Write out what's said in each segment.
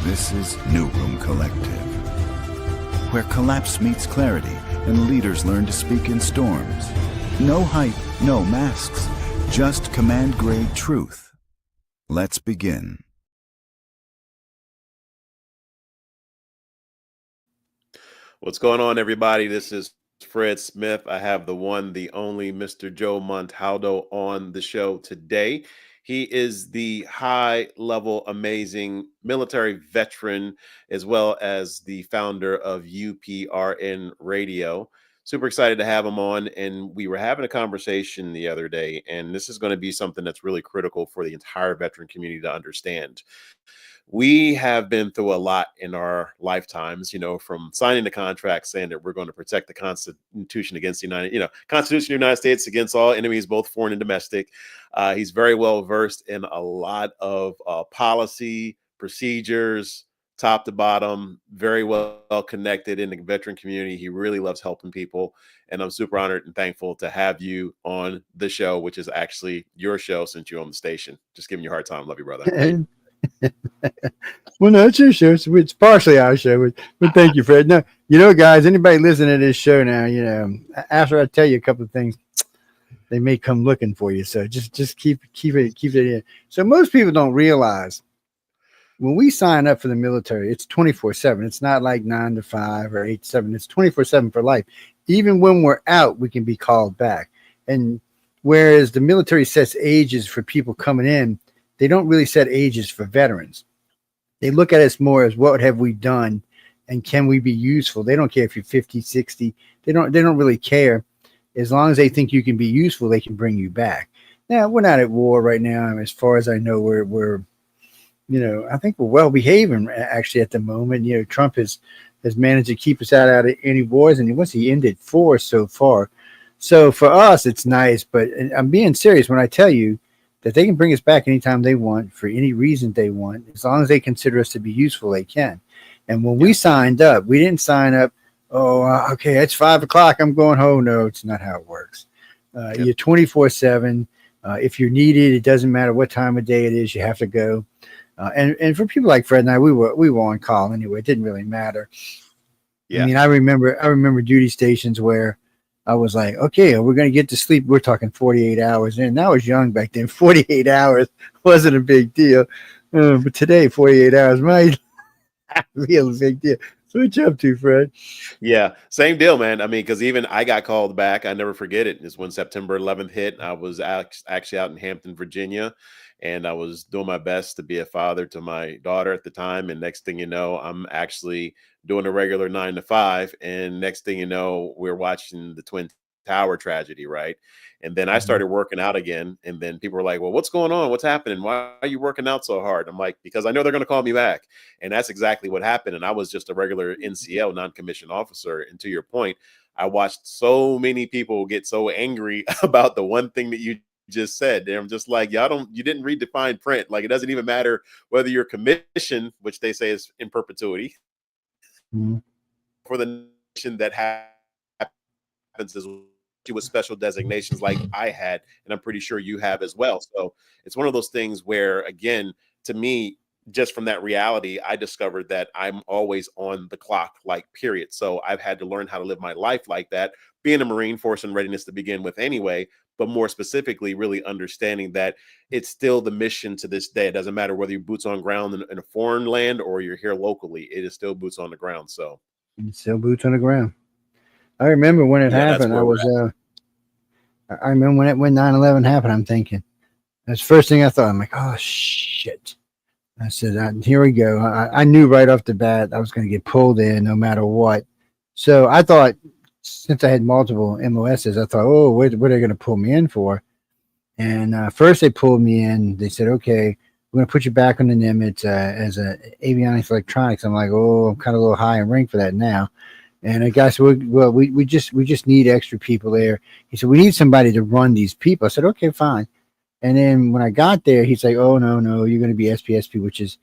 This is New Room Collective, where collapse meets clarity and leaders learn to speak in storms. No hype, no masks, just command-grade truth. Let's begin. What's going on, everybody? This is Fred Smith. I have the one, the only Mr. Joe Monaldo on the show today. He is the high-level, amazing military veteran, as well as the founder of UPRN Radio. Super excited to have him on, and we were having a conversation the other day, and this is going to be something that's really critical for the entire veteran community to understand. We have been through a lot in our lifetimes, from signing the contract saying that we're going to protect the Constitution against the Constitution of the United States against all enemies, both foreign and domestic. He's very well versed in a lot of policy, procedures, top to bottom, very well connected in the veteran community. He really loves helping people. And I'm super honored and thankful to have you on the show, which is actually your show since you're on the station. Just giving you a hard time. Love you, brother. Well, no, it's your show. It's partially our show, but thank you, Fred. No, guys, anybody listening to this show now, after I tell you a couple of things, they may come looking for you. So just keep it in. So most people don't realize when we sign up for the military, it's 24/7. It's not like 9 to 5 or 8 to 7. It's 24/7 for life. Even when we're out, we can be called back. And whereas the military sets ages for people coming in, they don't really set ages for veterans. They look at us more as what have we done and can we be useful? They don't care if you're 50, 60. They don't really care. As long as they think you can be useful, they can bring you back. Now, we're not at war right now. As far as I know, we're I think we're well behaving actually at the moment. Trump has managed to keep us out of any wars, and once he ended 4 so far. So for us, it's nice, but I'm being serious when I tell you that they can bring us back anytime they want, for any reason they want. As long as they consider us to be useful, they can. And when we signed up, we didn't sign up, okay, it's 5 o'clock, I'm going home. No, it's not how it works. You're 24/7. If you're needed, it doesn't matter what time of day it is, you have to go. And for people like Fred and I, we were on call anyway. It didn't really matter. Yeah. I mean, I remember duty stations where I was like, okay, we're going to get to sleep. We're talking 48 hours. And I was young back then. 48 hours wasn't a big deal. But today, 48 hours might be a big deal. So what you up to, Fred? Yeah, same deal, man. I mean, because even I got called back. I never forget it. It's when September 11th hit. I was actually out in Hampton, Virginia, and I was doing my best to be a father to my daughter at the time. And next thing you know, I'm actually doing a regular 9 to 5. And next thing you know, we're watching the Twin Tower tragedy, right? And then I started working out again. And then people were like, well, what's going on? What's happening? Why are you working out so hard? I'm like, because I know they're going to call me back. And that's exactly what happened. And I was just a regular NCO, non-commissioned officer. And to your point, I watched so many people get so angry about the one thing that you just said. And I'm just like, you didn't read the fine print. Like, it doesn't even matter whether you're commissioned, which they say is in perpetuity, for the nation that happens as with special designations like I had, and I'm pretty sure you have as well. So it's one of those things where, again, to me, just from that reality, I discovered that I'm always on the clock, like, period. So I've had to learn how to live my life like that, being a Marine, force and readiness to begin with anyway, but more specifically, really understanding that it's still the mission to this day. It doesn't matter whether you're boots on ground in a foreign land or you're here locally, it is still boots on the ground. So it's still boots on the ground. I remember when it happened. I remember when 9/11 happened. I'm thinking, that's the first thing I thought. I'm like, oh shit. I said, here we go. I knew right off the bat I was going to get pulled in no matter what. So I thought, since I had multiple MOSs, I thought, oh, what are they going to pull me in for? And first they pulled me in. They said, okay, we're going to put you back on the Nimitz as a avionics electronics. I'm like, oh, I'm kind of a little high in rank for that now. And the guy said, well, we just need extra people there. He said, we need somebody to run these people. I said, okay, fine. And then when I got there, he's like, oh, no, you're going to be SPSP, which is,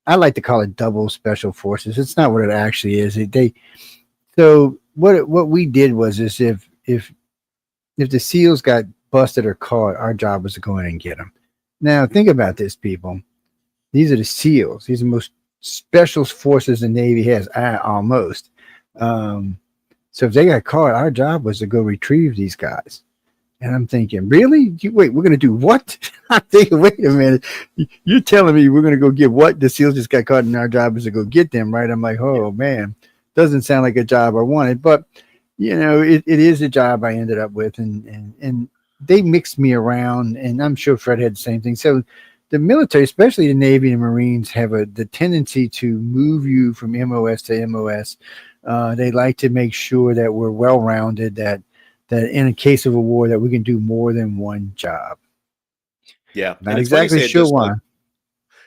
I like to call it double special forces. It's not what it actually is. So what we did was is if the SEALs got busted or caught, our job was to go in and get them. Now, think about this, people. These are the SEALs. These are the most special forces the Navy has, almost. Um, so if they got caught, our job was to go retrieve these guys. And I'm thinking, really? Wait, we're going to do what? I'm thinking, wait a minute. You're telling me we're going to go get what? The SEALs just got caught and our job is to go get them, right? I'm like, oh, man, doesn't sound like a job I wanted. But, it is a job I ended up with. And they mixed me around. And I'm sure Fred had the same thing. So the military, especially the Navy and Marines, have the tendency to move you from MOS to MOS. They like to make sure that we're well-rounded, that in a case of a war that we can do more than one job. Yeah. Not And it's funny you exactly say it sure just like, why.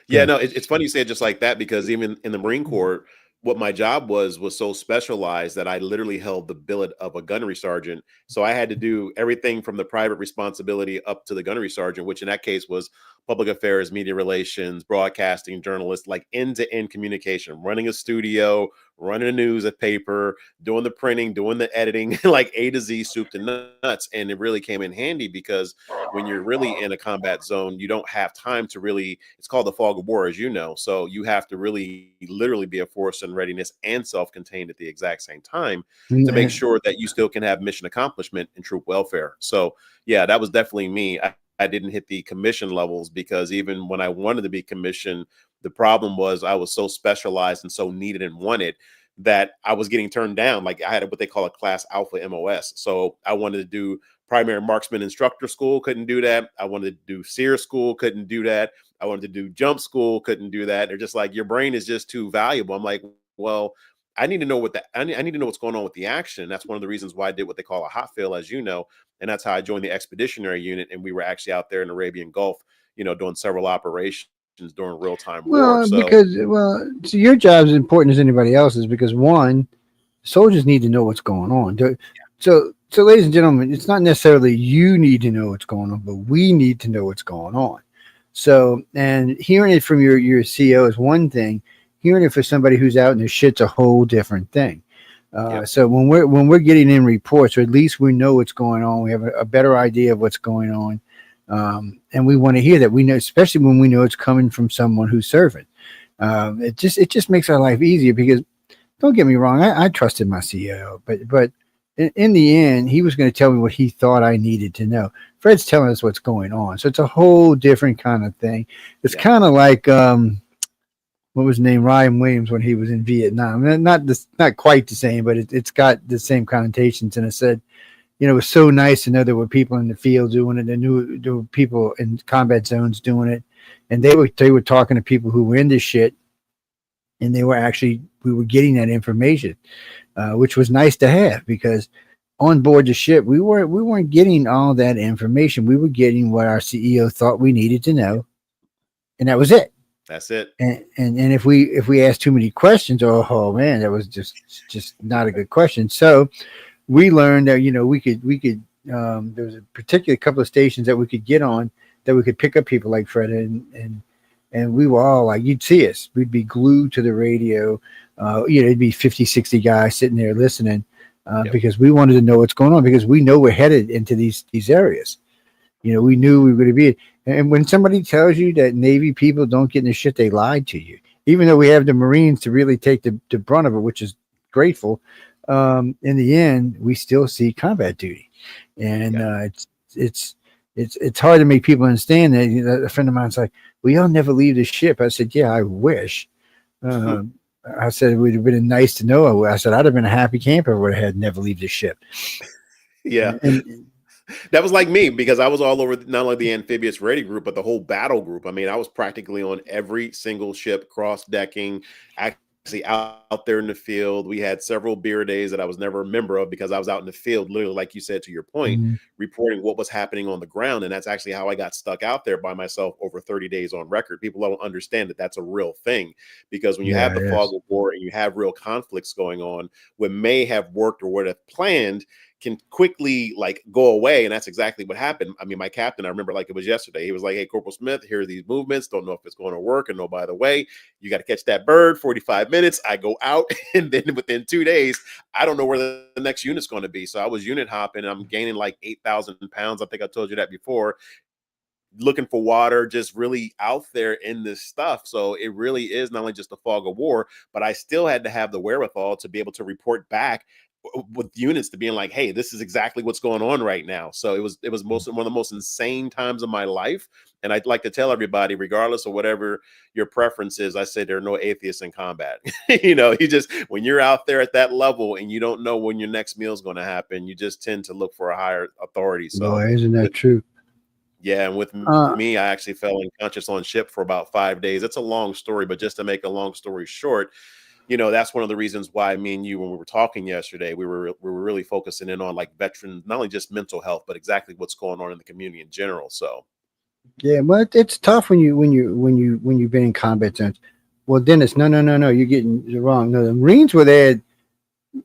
yeah, Good. no, it's funny you say it just like that, because even in the Marine Corps, what my job was so specialized that I literally held the billet of a gunnery sergeant. So I had to do everything from the private responsibility up to the gunnery sergeant, which in that case was public affairs, media relations, broadcasting, journalists, like end-to-end communication, running a studio, running a news, a paper, doing the printing, doing the editing, like A to Z, soup to nuts. And it really came in handy because when you're really in a combat zone, you don't have time to really, it's called the fog of war, as you know. So you have to really literally be a force in readiness and self-contained at the exact same time to make And sure that you still can have mission accomplishment and troop welfare. So yeah, that was definitely me. I didn't hit the commission levels because even when I wanted to be commissioned, the problem was I was so specialized and so needed and wanted that I was getting turned down. Like I had what they call a class alpha MOS. So I wanted to do primary marksman instructor school, couldn't do that. I wanted to do SEER school, couldn't do that. I wanted to do jump school, couldn't do that. They're just like, your brain is just too valuable. I'm like, well, I need to know I need to know what's going on with the action. That's one of the reasons why I did what they call a hot fill, as you know, and that's how I joined the expeditionary unit. And we were actually out there in the Arabian Gulf, doing several operations during real time war. So so your job is important as anybody else's because one, soldiers need to know what's going on. So, ladies and gentlemen, it's not necessarily you need to know what's going on, but we need to know what's going on. So, and hearing it from your CEO is one thing. Hearing it for somebody who's out in the shit's a whole different thing. yeah, So when we're getting in reports, or at least we know what's going on, we have a better idea of what's going on, and we want to hear that. We know, especially when we know it's coming from someone who's serving. It just makes our life easier because don't get me wrong, I trusted my CEO, but in the end, he was going to tell me what he thought I needed to know. Fred's telling us what's going on, so it's a whole different kind of thing. It's yeah, kind of like what was his name, Ryan Williams, when he was in Vietnam. Not quite the same, but it's got the same connotations. And it said, it was so nice to know there were people in the field doing it, and knew there were people in combat zones doing it, and they were talking to people who were in this shit, and we were getting that information, which was nice to have because on board the ship we weren't getting all that information. We were getting what our CEO thought we needed to know, and that was it. that's it. And if we asked too many questions, oh man, that was just not a good question. So we learned that we could there was a particular couple of stations that we could get on that we could pick up people like Fred, and we were all like, you'd see us, we'd be glued to the radio. It'd be 50, 60 guys sitting there listening Yep. because we wanted to know what's going on because we know we're headed into these areas. We knew we were going to be. And when somebody tells you that Navy people don't get in the shit, they lied to you. Even though we have the Marines to really take the brunt of it, which is grateful. In the end, we still see combat duty, and Yeah. it's hard to make people understand that. A friend of mine's like, "Well, y'all never leave the ship." I said, "Yeah, I wish." I said it would have been nice to know. I said I'd have been a happy camper if I would have had never leave the ship. Yeah. And That was like me because I was all over not only the amphibious ready group, but the whole battle group. I mean, I was practically on every single ship, cross decking, actually out there in the field. We had several beer days that I was never a member of because I was out in the field, literally, like you said, to your point, Mhm. reporting what was happening on the ground. And that's actually how I got stuck out there by myself over 30 days on record. People don't understand that that's a real thing because when you have Yeah, the it fog is. of war and you have real conflicts going on, what may have worked or would have planned can quickly like go away. And that's exactly what happened. I mean, my captain, I remember like it was yesterday. He was like, "Hey, Corporal Smith, here are these movements. Don't know if it's going to work. And no, by the way, you got to catch that bird, 45 minutes." I go out and then within 2 days, I don't know where the next unit's going to be. So I was unit hopping. I'm gaining like 8,000 pounds. I think I told you that before. looking for water, just really out there in this stuff. So it really is not only just a fog of war, but I still had to have the wherewithal to be able to report back with units to being like, hey, this is exactly what's going on right now. So it was one of the most insane times of my life. And I'd like to tell everybody, regardless of whatever your preference is, I say there are no atheists in combat. You just, when you're out there at that level and you don't know when your next meal is going to happen, you just tend to look for a higher authority. So boy, isn't that true? yeah, and with me, I actually fell unconscious on ship for about 5 days. It's a long story, but just to make a long story short, that's one of the reasons why me and you, when we were talking yesterday, we were really focusing in on like veterans, not only just mental health, but exactly what's going on in the community in general. So yeah, well, it's tough when you've been in combat zones. Well, Dennis, no, you're getting it wrong. No, the Marines were there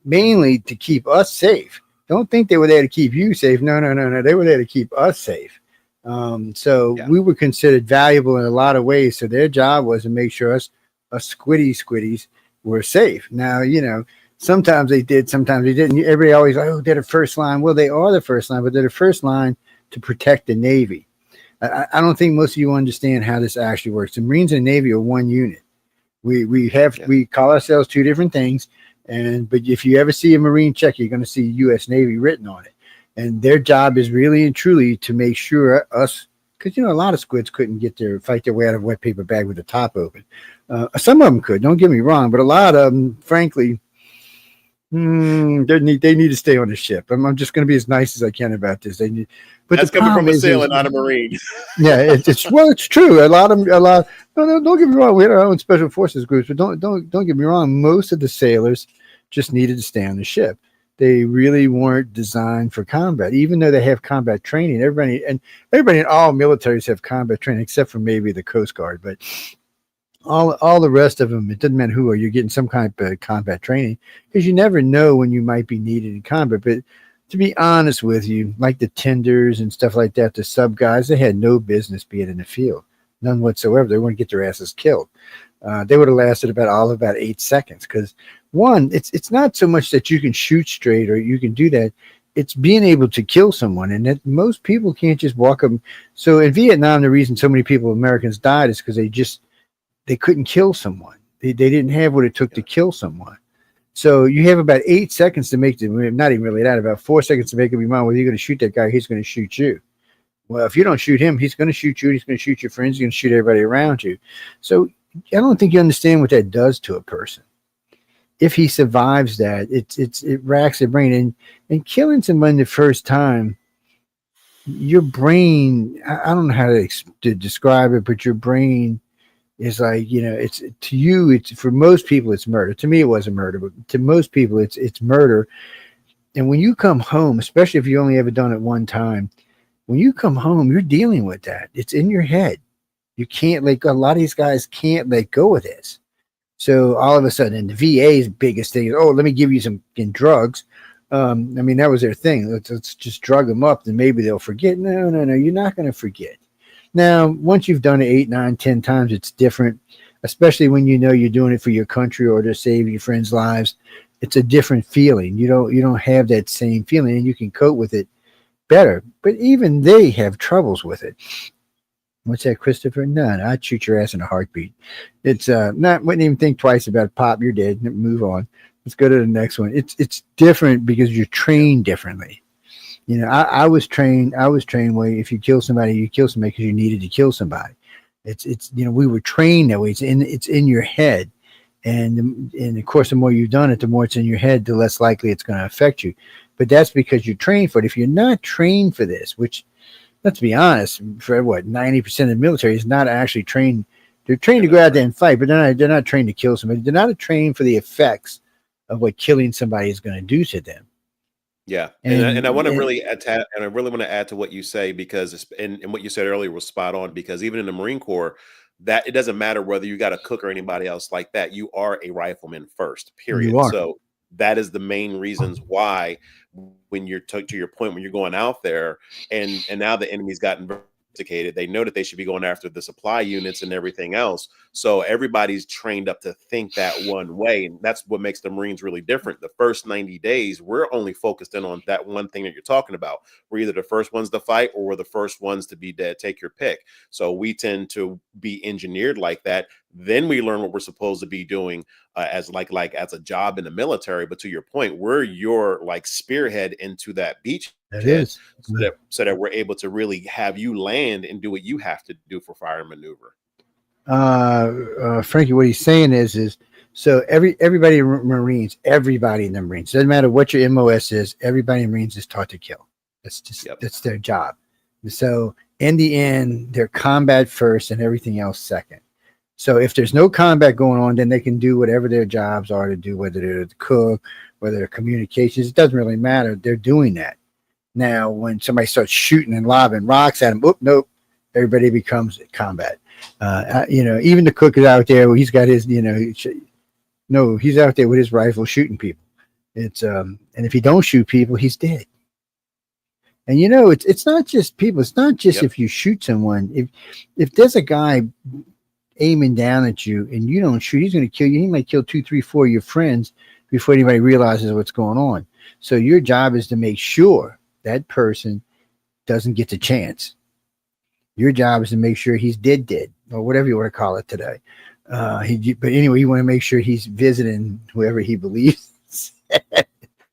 mainly to keep us safe. Don't think they were there to keep you safe. No, they were there to keep us safe. So we were considered valuable in a lot of ways. So their job was to make sure us squiddies were safe. Now, sometimes they did, sometimes they didn't. Everybody always, oh, they're the first line. Well, they are the first line, but they're the first line to protect the Navy. I don't think most of you understand how this actually works. The Marines and the Navy are one unit. We call ourselves two different things. But if you ever see a Marine check, you're going to see U.S. Navy written on it. And their job is really and truly to make sure us, because a lot of squids couldn't fight their way out of a wet paper bag with the top open. Some of them could, don't get me wrong, but a lot of them, frankly, they need to stay on the ship. I'm just going to be as nice as I can about this. But that's coming from a sailor, not a Marine. Yeah, it's true. A lot. No, don't get me wrong. We had our own special forces groups, but don't get me wrong. Most of the sailors just needed to stay on the ship. They really weren't designed for combat, even though they have combat training. Everybody in all militaries have combat training, except for maybe the Coast Guard. But all the rest of them, it doesn't matter who are. You're getting some kind of combat training because you never know when you might be needed in combat. But to be honest with you, like the tenders and stuff like that, the sub guys, they had no business being in the field, none whatsoever. They want to get their asses killed. They would have lasted about 8 seconds because one, it's not so much that you can shoot straight or you can do that. It's being able to kill someone, and that most people can't just walk up. So in Vietnam, the reason so many Americans died is because they couldn't kill someone. They didn't have what it took to kill someone. So you have about 8 seconds to make not even really that, about 4 seconds to make up your mind whether you're going to shoot that guy, he's going to shoot you. Well, if you don't shoot him, he's going to shoot you. He's going to shoot your friends. He's going to shoot everybody around you. So I don't think you understand what that does to a person. If he survives that, it racks the brain. And killing someone the first time, your brain, I don't know how to describe it, but your brain is like, it's to you, it's for most people, it's murder. To me, it wasn't murder, but to most people, it's murder. And when you come home, especially if you only ever done it one time, when you come home, you're dealing with that. It's in your head. You can't a lot of these guys can't let go of this. So all of a sudden, and the VA's biggest thing is, oh, let me give you some drugs. That was their thing. Let's just drug them up, then maybe they'll forget. No, you're not going to forget. Now, once you've done it 8, 9, 10 times, it's different, especially when you're doing it for your country or to save your friends' lives. It's a different feeling. You don't have that same feeling, and you can cope with it better. But even they have troubles with it. What's that, Christopher? None. I'd shoot your ass in a heartbeat. It's wouldn't even think twice about it. Pop, you're dead. Move on. Let's go to the next one. It's different because you're trained differently. I was trained way. If you kill somebody, you kill somebody because you needed to kill somebody. It's we were trained that way. It's in your head, and of course, the more you've done it, the more it's in your head, the less likely it's going to affect you. But that's because you're trained for it. If you're not trained for this, which, let's be honest, for 90% of the military is not actually trained. They're trained to go out there and fight, but they're not trained to kill somebody. They're not trained for the effects of what killing somebody is going to do to them. Yeah, and I want to really add to what you say, because and what you said earlier was spot on, because even in the Marine Corps, that it doesn't matter whether you got a cook or anybody else like that, you are a rifleman first, period. So that is the main reasons why, when you're to your point, when you're going out there and now the enemy's gotten sophisticated. They know that they should be going after the supply units and everything else. So everybody's trained up to think that one way. And that's what makes the Marines really different. The first 90 days, we're only focused in on that one thing that you're talking about. We're either the first ones to fight or we're the first ones to be dead. Take your pick. So we tend to be engineered like that. Then we learn what we're supposed to be doing as as a job in the military. But to your point, we're your like spearhead into that beach. That is. So that we're able to really have you land and do what you have to do for fire and maneuver. Frankie, what he's saying is so everybody in Marines, everybody in the Marines, doesn't matter what your MOS is, everybody in Marines is taught to kill. That's just that's their job. So in the end, they're combat first and everything else second. So if there's no combat going on, then they can do whatever their jobs are to do, whether they're the cook, whether they're communications, it doesn't really matter. They're doing that. Now, when somebody starts shooting and lobbing rocks at them, nope, everybody becomes combat. Even the cook is out there. He's got his, he's out there with his rifle shooting people. It's and if he don't shoot people, he's dead. And it's not just people. It's not just if you shoot someone. If there's a guy aiming down at you and you don't shoot, he's going to kill you. He might kill 2, 3, 4 of your friends before anybody realizes what's going on. So your job is to make sure that person doesn't get the chance. Your job is to make sure he's dead, or whatever you want to call it today. But anyway, you want to make sure he's visiting whoever he believes.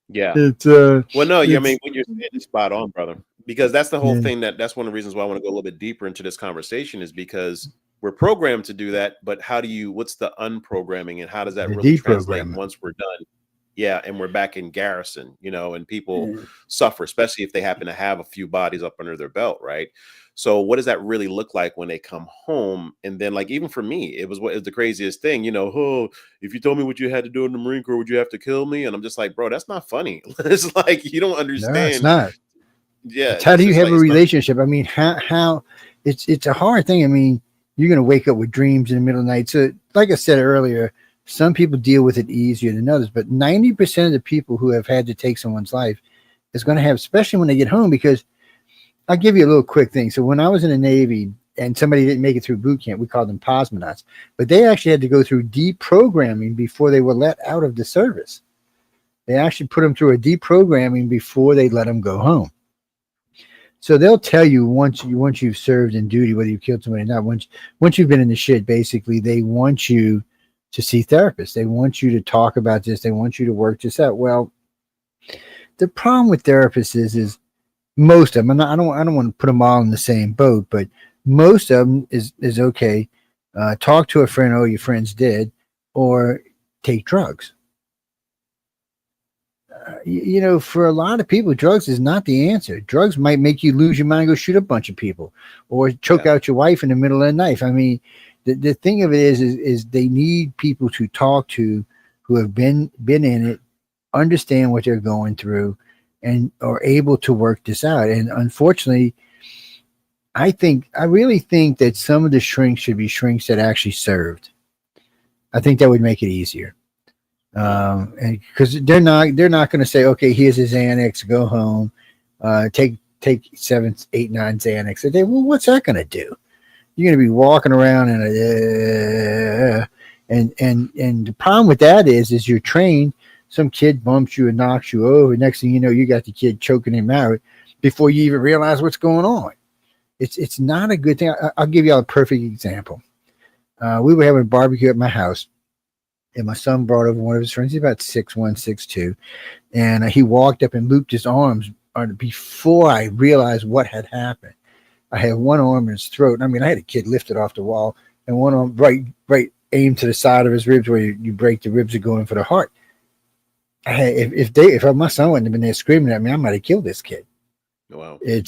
Yeah. It's well, no, I mean, what you're saying is spot on, brother. Because that's the whole thing. That's one of the reasons why I want to go a little bit deeper into this conversation, is because we're programmed to do that. But what's the unprogramming, and how does that really translate once we're done? Yeah, and we're back in garrison, and people suffer, especially if they happen to have a few bodies up under their belt, right? So what does that really look like when they come home? And then, like, even for me, it was the craziest thing, if you told me what you had to do in the Marine Corps, would you have to kill me? And I'm just like, bro, that's not funny. It's like, you don't understand. No, it's not. Yeah. It's how do you have a relationship? I mean, how it's a hard thing. I mean, you're going to wake up with dreams in the middle of the night. So like I said earlier, some people deal with it easier than others, but 90% of the people who have had to take someone's life is going to have, especially when they get home, because I'll give you a little quick thing. So when I was in the Navy and somebody didn't make it through boot camp, we called them cosmonauts, but they actually had to go through deprogramming before they were let out of the service. They actually put them through a deprogramming before they let them go home. So they'll tell you once you've served in duty, whether you killed somebody or not, once you've been in the shit, basically, they want you to see therapists. They want you to talk about this. They want you to work this out. Well, the problem with therapists is most of them, I don't want to put them all in the same boat, but most of them is okay. Talk to a friend. Oh, your friend's dead, or take drugs. For a lot of people, drugs is not the answer. Drugs might make you lose your mind, go shoot a bunch of people, or choke out your wife in the middle of the night. I mean, the thing of it is they need people to talk to who have been in it, understand what they're going through, and are able to work this out. And unfortunately, I really think that some of the shrinks should be shrinks that actually served. I think that would make it easier. And because they're not going to say, okay, here's his Xanax, go home, take 7, 8, 9 Xanax. Well, what's that going to do? You're going to be walking around and the problem with that is you're trained. Some kid bumps you and knocks you over. Next thing you know, you got the kid choking him out before you even realize what's going on. It's not a good thing. I'll give you all a perfect example. We were having a barbecue at my house, and my son brought over one of his friends. He's about 6'1", 6'2", and he walked up and looped his arms before I realized what had happened. I had one arm in his throat. I mean, I had a kid lifted off the wall, and one arm right aimed to the side of his ribs where you break the ribs to go in for the heart. If my son wouldn't have been there screaming at me, I might have killed this kid. Wow. It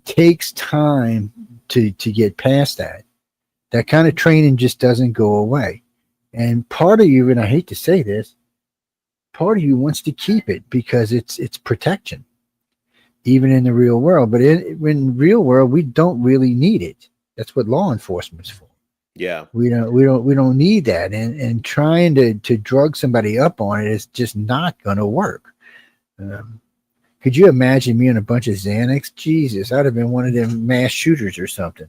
takes time to get past that. That kind of training just doesn't go away. And part of you, and I hate to say this, part of you wants to keep it because it's protection, even in the real world. But in the real world, we don't really need it. That's what law enforcement is for. Yeah, we don't need that. And trying to drug somebody up on it is just not going to work. Could you imagine me on a bunch of Xanax? Jesus, I'd have been one of them mass shooters or something.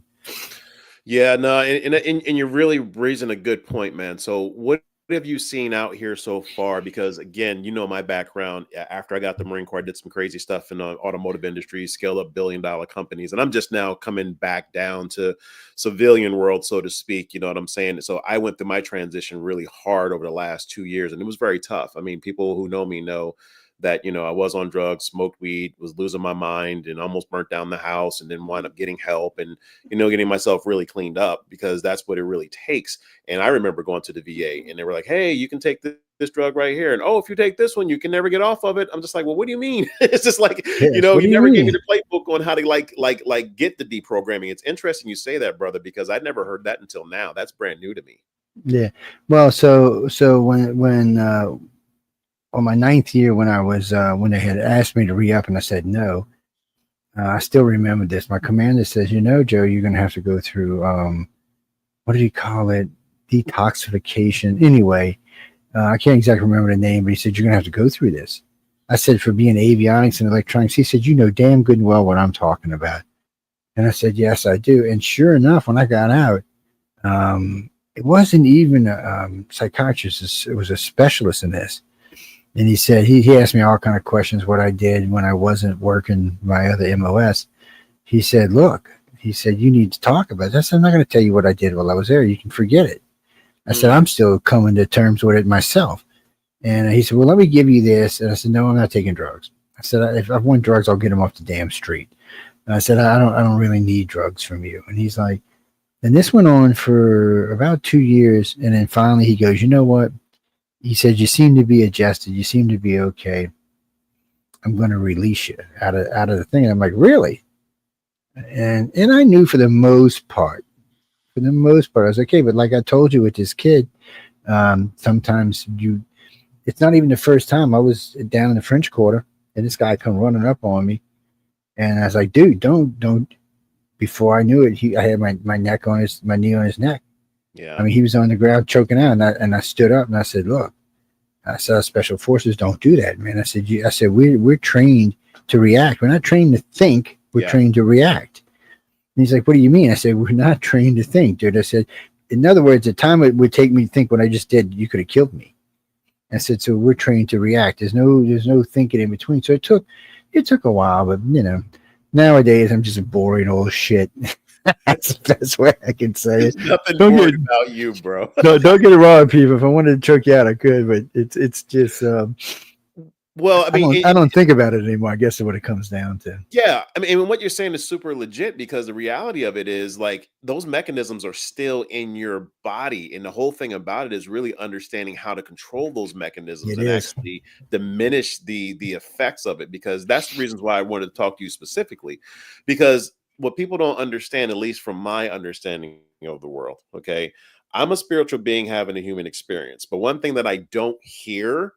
Yeah, no, and you're really raising a good point, man. So what have you seen out here so far? Because again, you know my background. After I got the Marine Corps, I did some crazy stuff in the automotive industry, scaled up billion-dollar companies, and I'm just now coming back down to civilian world, so to speak. You know what I'm saying? So I went through my transition really hard over the last 2 years, and it was very tough. I mean, people who know me know that, I was on drugs, smoked weed, was losing my mind, and almost burnt down the house, and then wound up getting help and getting myself really cleaned up, because that's what it really takes. And I remember going to the VA and they were like, hey, you can take this drug right here. And oh, if you take this one, you can never get off of it. I'm just like, well, what do you mean? It's just like, Yes, you never gave me the playbook on how to like get the deprogramming. It's interesting you say that, brother, because I'd never heard that until now. That's brand new to me. Yeah. Well, so when on my 9th year, when I was when they had asked me to re-up and I said no, I still remember this. My commander says, Joe, you're going to have to go through, what did he call it? Detoxification. Anyway, I can't exactly remember the name, but he said, you're going to have to go through this. I said, for being avionics and electronics. He said, you know damn good and well what I'm talking about. And I said, yes, I do. And sure enough, when I got out, it wasn't even a psychiatrist. It was a specialist in this. And he said, he asked me all kind of questions, what I did when I wasn't working my other MOS. He said, look, you need to talk about this. I said, I'm not going to tell you what I did while I was there. You can forget it. I said, I'm still coming to terms with it myself. And he said, well, let me give you this. And I said, no, I'm not taking drugs. I said, if I want drugs, I'll get them off the damn street. And I said, I don't really need drugs from you. And he's like, and this went on for about 2 years. And then finally he goes, you know what? He said, you seem to be adjusted. You seem to be okay. I'm going to release you out of the thing. And I'm like, really? And I knew for the most part, I was okay. But like I told you with this kid, sometimes it's not even the first time. I was down in the French Quarter and this guy come running up on me. And I was like, dude, don't. Before I knew it, I had my knee on his neck. Yeah. I mean, he was on the ground choking out, and I stood up and I said, look, I said, special forces don't do that, man. I said, we're trained to react. We're not trained to think. We're trained to react. And he's like, what do you mean? I said, we're not trained to think, dude. I said, in other words, the time it would take me to think what I just did, you could have killed me. I said, so we're trained to react. There's no thinking in between. So it took a while, but nowadays I'm just a boring old shit. That's the best way I can say it. There's nothing boring about you, bro. Don't get it wrong, people. If I wanted to choke you out, I could, but it's just well, I mean, I don't think about it anymore. I guess is what it comes down to. Yeah, I mean, what you're saying is super legit, because the reality of it is, like, those mechanisms are still in your body, and the whole thing about it is really understanding how to control those mechanisms and actually diminish the effects of it. Because that's the reasons why I wanted to talk to you specifically, because what people don't understand, at least from my understanding of the world, okay, I'm a spiritual being having a human experience, but one thing that I don't hear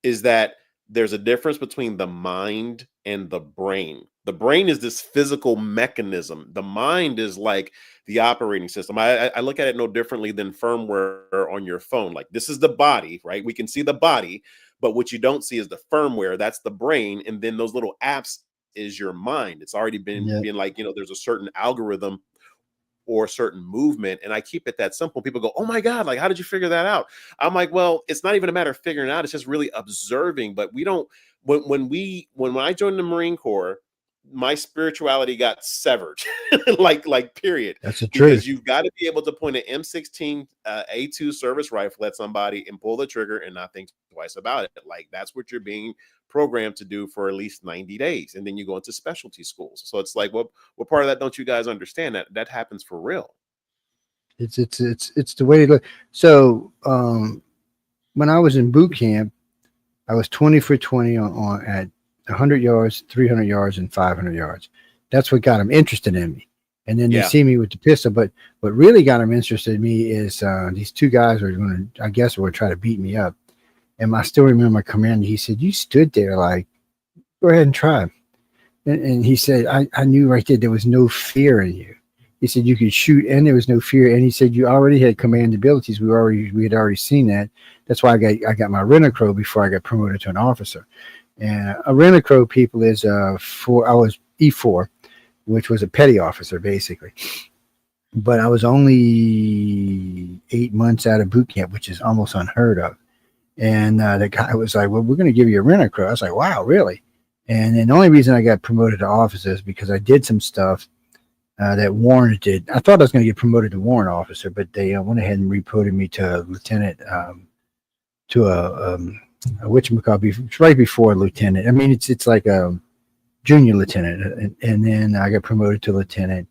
is that there's a difference between the mind and the brain. The brain is this physical mechanism. The mind is like the operating system. I look at it no differently than firmware on your phone. Like, this is the body, right? We can see the body, but what you don't see is the firmware. That's the brain. And then those little apps is your mind. It's already been like, there's a certain algorithm or a certain movement. And I keep it that simple. People go, oh my God, like, how did you figure that out? I'm like, well, it's not even a matter of figuring it out. It's just really observing. But we don't, when I joined the Marine Corps, my spirituality got severed, like period. That's the because truth. you've got to be able to point an M16 A2 service rifle at somebody and pull the trigger and not think twice about it. Like, that's what you're being programmed to do for at least 90 days. And then you go into specialty schools. So it's like, what part of that don't you guys understand? That happens for real. It's the way to look. So when I was in boot camp, I was 20 for 20 on at 100 yards, 300 yards, and 500 yards. That's what got them interested in me. And then they see me with the pistol. But what really got them interested in me is these two guys were going to try to beat me up. And I still remember my commander. He said, you stood there like, go ahead and try. And he said, I knew right there was no fear in you. He said, you could shoot and there was no fear. And he said, you already had command abilities. We had already seen that. That's why I got my Renacro before I got promoted to an officer. And a rent-a-crow people is I was E4, which was a petty officer basically. But I was only 8 months out of boot camp, which is almost unheard of. And the guy was like, "Well, we're going to give you a rent-a-crow." I was like, "Wow, really?" And then the only reason I got promoted to officer is because I did some stuff that warranted. I thought I was going to get promoted to warrant officer, but they went ahead and repromoted me to lieutenant, to a whatchamacallit, right before lieutenant. I mean, it's like a junior lieutenant, and then I got promoted to lieutenant,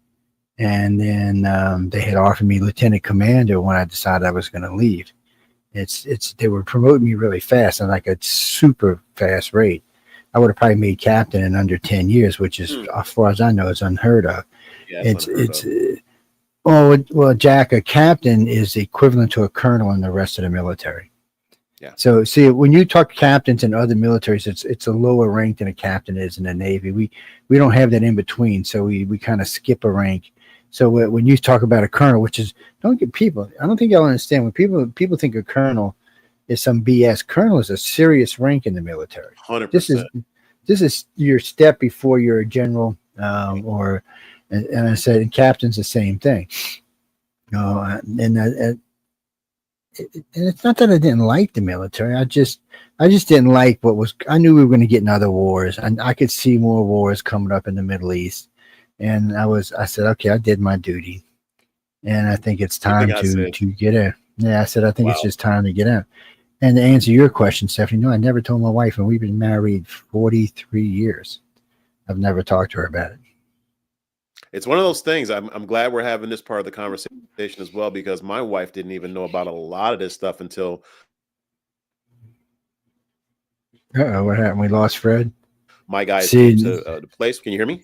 and then they had offered me lieutenant commander when I decided I was going to leave. They were promoting me really fast and like a super fast rate. I would have probably made captain in under 10 years, which is, as far as I know, is unheard of. Yeah, well, Jack, a captain is equivalent to a colonel in the rest of the military. Yeah. So see, when you talk captains in other militaries, it's a lower rank than a captain is in the Navy. We don't have that in between, so we kind of skip a rank. So when you talk about a colonel, which is, I don't think y'all understand, when people think a colonel is some BS. Colonel is a serious rank in the military. 100%. This is your step before you're a general, and I said, and captain's the same thing. And it's not that I didn't like the military. I just didn't like I knew we were going to get in other wars, and I could see more wars coming up in the Middle East. And I said, okay, I did my duty, and I think it's time to get out. Yeah, I said, I think it's just time to get out. And to answer your question, Stephanie, no, I never told my wife, and we've been married 43 years. I've never talked to her about it. It's one of those things. I'm glad we're having this part of the conversation as well, because my wife didn't even know about a lot of this stuff until. What happened? We lost Fred. My guys came to the place. Can you hear me?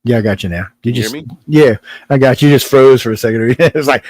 Yeah, I got you now. Can you hear me? Yeah, I got you. You just froze for a second. It was like.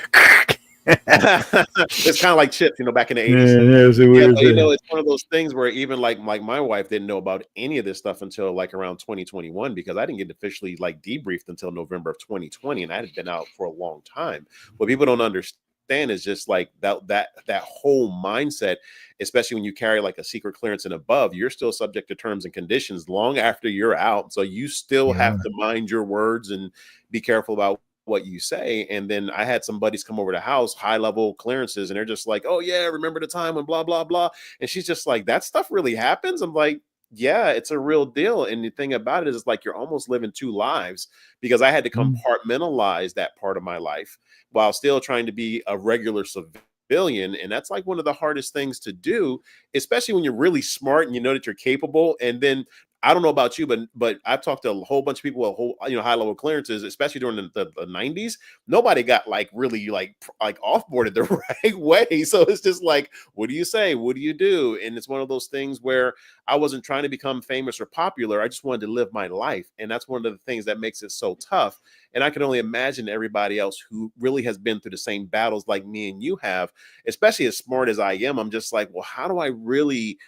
It's kind of like chips, back in the 80s. It's one of those things where even like my wife didn't know about any of this stuff until like around 2021, because I didn't get officially like debriefed until November of 2020, and I had been out for a long time. What people don't understand is just like that whole mindset, especially when you carry like a secret clearance and above, you're still subject to terms and conditions long after you're out. So you still have to mind your words and be careful about what you say. And then I had some buddies come over to the house, high level clearances, and they're just like, "Oh yeah, remember the time when blah blah blah," and she's just like, "That stuff really happens?" I'm like, yeah, it's a real deal. And the thing about it is like you're almost living two lives, because I had to compartmentalize that part of my life while still trying to be a regular civilian. And that's like one of the hardest things to do, especially when you're really smart and you know that you're capable. And then I don't know about you, but I've talked to a whole bunch of people with high level clearances, especially during the 90s. Nobody got like really like offboarded the right way. So it's just like, what do you say? What do you do? And it's one of those things where I wasn't trying to become famous or popular. I just wanted to live my life. And that's one of the things that makes it so tough. And I can only imagine everybody else who really has been through the same battles like me and you have, especially as smart as I am. I'm just like, well, how do I really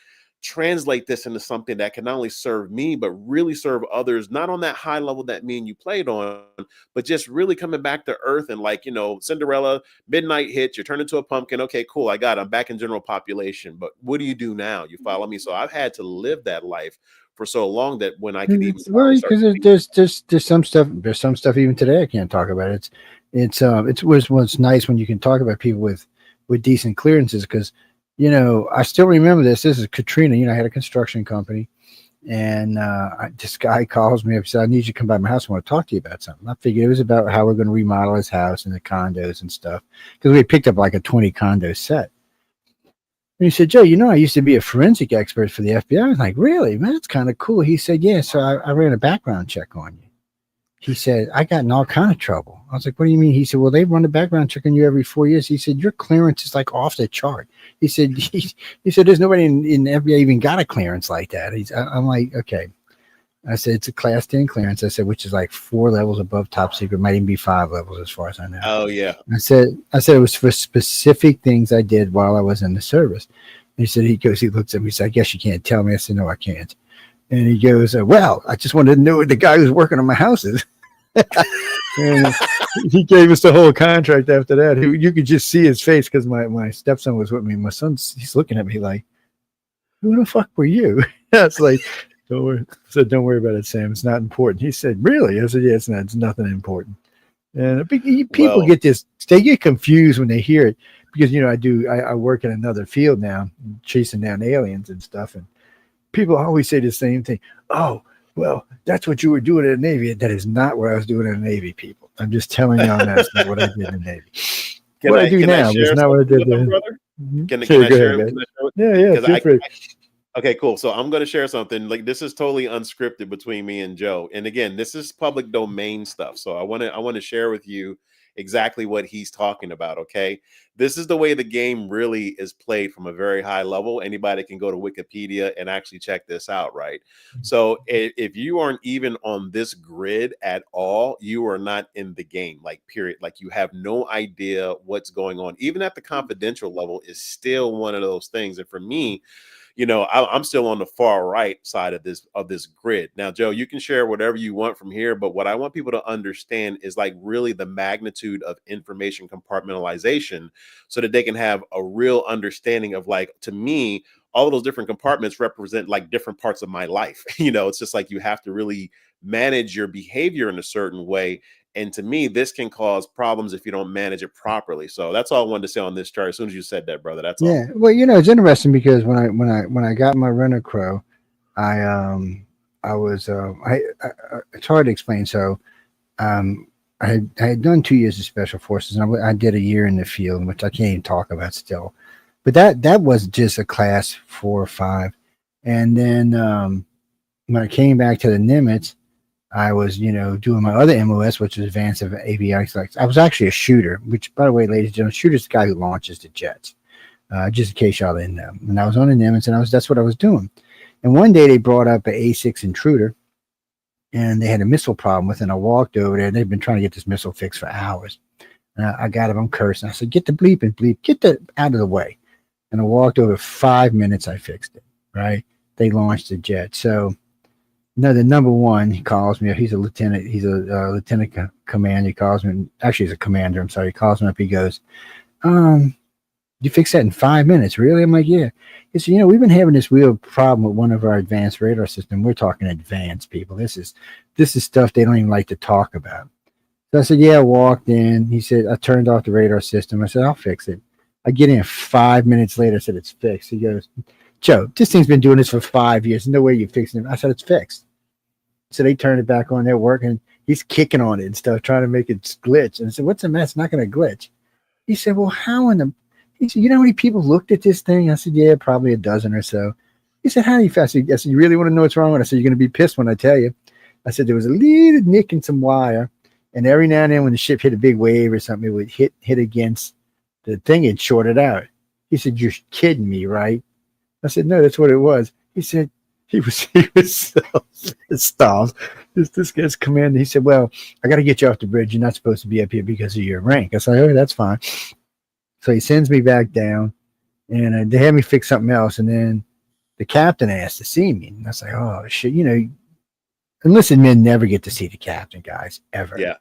translate this into something that can not only serve me, but really serve others, not on that high level that me and you played on, but just really coming back to earth and like, Cinderella, midnight hits, you're turned into a pumpkin. Okay, cool. I'm back in general population. But what do you do now? You follow me? So I've had to live that life for so long that when I could even because there's some stuff even today I can't talk about. It's what's nice when you can talk about people with decent clearances, because I still remember this. This is Katrina. I had a construction company, and this guy calls me up and said, "I need you to come by my house. I want to talk to you about something." I figured it was about how we're going to remodel his house and the condos and stuff, because we had picked up like a 20 condo set. And he said, "Joe, I used to be a forensic expert for the FBI." I was like, "Really, man? That's kind of cool." He said, "Yeah, so I ran a background check on you." He said, "I got in all kind of trouble." I was like, "What do you mean?" He said, "Well, they run a background check on you every 4 years." He said, "Your clearance is like off the chart." He said, "There's nobody in the FBI even got a clearance like that." I'm like, "Okay." I said, "It's a class 10 clearance." I said, which is like 4 levels above top secret, might even be 5 levels as far as I know. Oh yeah. I said it was for specific things I did while I was in the service. And he looks at me, he said, "I guess you can't tell me." I said, "No, I can't." And he goes, "Well, I just wanted to know what the guy who's working on my house is." And he gave us the whole contract after that. You could just see his face, because my stepson was with me. My son's, he's looking at me like, "Who the fuck were you?" It's like, don't worry. I said, don't worry about it, Sam. It's not important. He said, really? I said, yeah, it's not. It's nothing important. And people Well, get this. They get confused when they hear it because I work in another field now, chasing down aliens and stuff, and people always say the same thing. Oh, well, that's what you were doing in the Navy. That is not what I was doing in the Navy, people. I'm just telling y'all that's not what I did in the Navy. What I do can I now is share not what I something did with them, then. brother? Can Sure, I go share? ahead, Can man. I share? Yeah, Because feel free. okay, cool. So I'm going to share something. Like this is totally unscripted between me and Joe. And again, this is public domain stuff. So I want to share with you exactly what he's talking about, okay? This is the way the game really is played from a very high level. Anybody can go to Wikipedia and actually check this out, right? So if you aren't even on this grid at all, you are not in the game, like period. Like you have no idea what's going on. Even at the confidential level is still one of those things. And for me, I'm still on the far right side of this grid. Now, Joe, you can share whatever you want from here, but what I want people to understand is like really the magnitude of information compartmentalization so that they can have a real understanding of, like, to me, all of those different compartments represent like different parts of my life. It's just like you have to really manage your behavior in a certain way. And to me, this can cause problems if you don't manage it properly. So that's all I wanted to say on this chart. As soon as you said that, brother, that's all. Yeah. Well, it's interesting because when I got my Rent a Crow, I was it's hard to explain. So I had done 2 years of special forces, and I did a year in the field, which I can't even talk about still. But that was just a class 4 or 5, and then when I came back to the Nimitz, I was doing my other MOS, which is Advanced Avionics. I was actually a shooter, which, by the way, ladies and gentlemen, shooter's the guy who launches the jets. Just in case y'all didn't know. And I was on the Nimitz, and that's what I was doing. And one day they brought up an A6 intruder, and they had a missile problem with it. And I walked over there, and they've been trying to get this missile fixed for hours. And I got him, I'm cursing. I said, get the bleep, get that out of the way. And I walked over 5 minutes, I fixed it, right? They launched the jet. So, no, the number one, he calls me. He's a lieutenant. He's a lieutenant commander. He calls me. Actually, he's a commander. I'm sorry. He calls me up. He goes, you fix that in 5 minutes, really? I'm like, yeah. He said, we've been having this real problem with one of our advanced radar system. We're talking advanced, people. This is stuff they don't even like to talk about. So I said, yeah. I walked in. He said, I turned off the radar system. I said, I'll fix it. I get in 5 minutes later. I said, it's fixed. He goes, Joe, this thing's been doing this for 5 years. No way you're fixing it. I said, it's fixed. So they turned it back on. They're working. He's kicking on it and stuff, trying to make it glitch. And I said, what's the mess? It's not going to glitch. He said, well, how in the... He said, you know how many people looked at this thing? I said, yeah, probably a dozen or so. He said, how do you feel? I said, you really want to know what's wrong with it? I said, you're going to be pissed when I tell you. I said, there was a little nick in some wire. And every now and then when the ship hit a big wave or something, it would hit against the thing and short it out. He said, you're kidding me, right? I said, no, that's what it was. He said, he was so pissed off. This guy's commander. He said, well, I got to get you off the bridge. You're not supposed to be up here because of your rank. I said, oh, that's fine. So he sends me back down, and they had me fix something else. And then the captain asked to see me. And I was like, oh, shit. Enlisted men never get to see the captain, guys, ever. Yeah.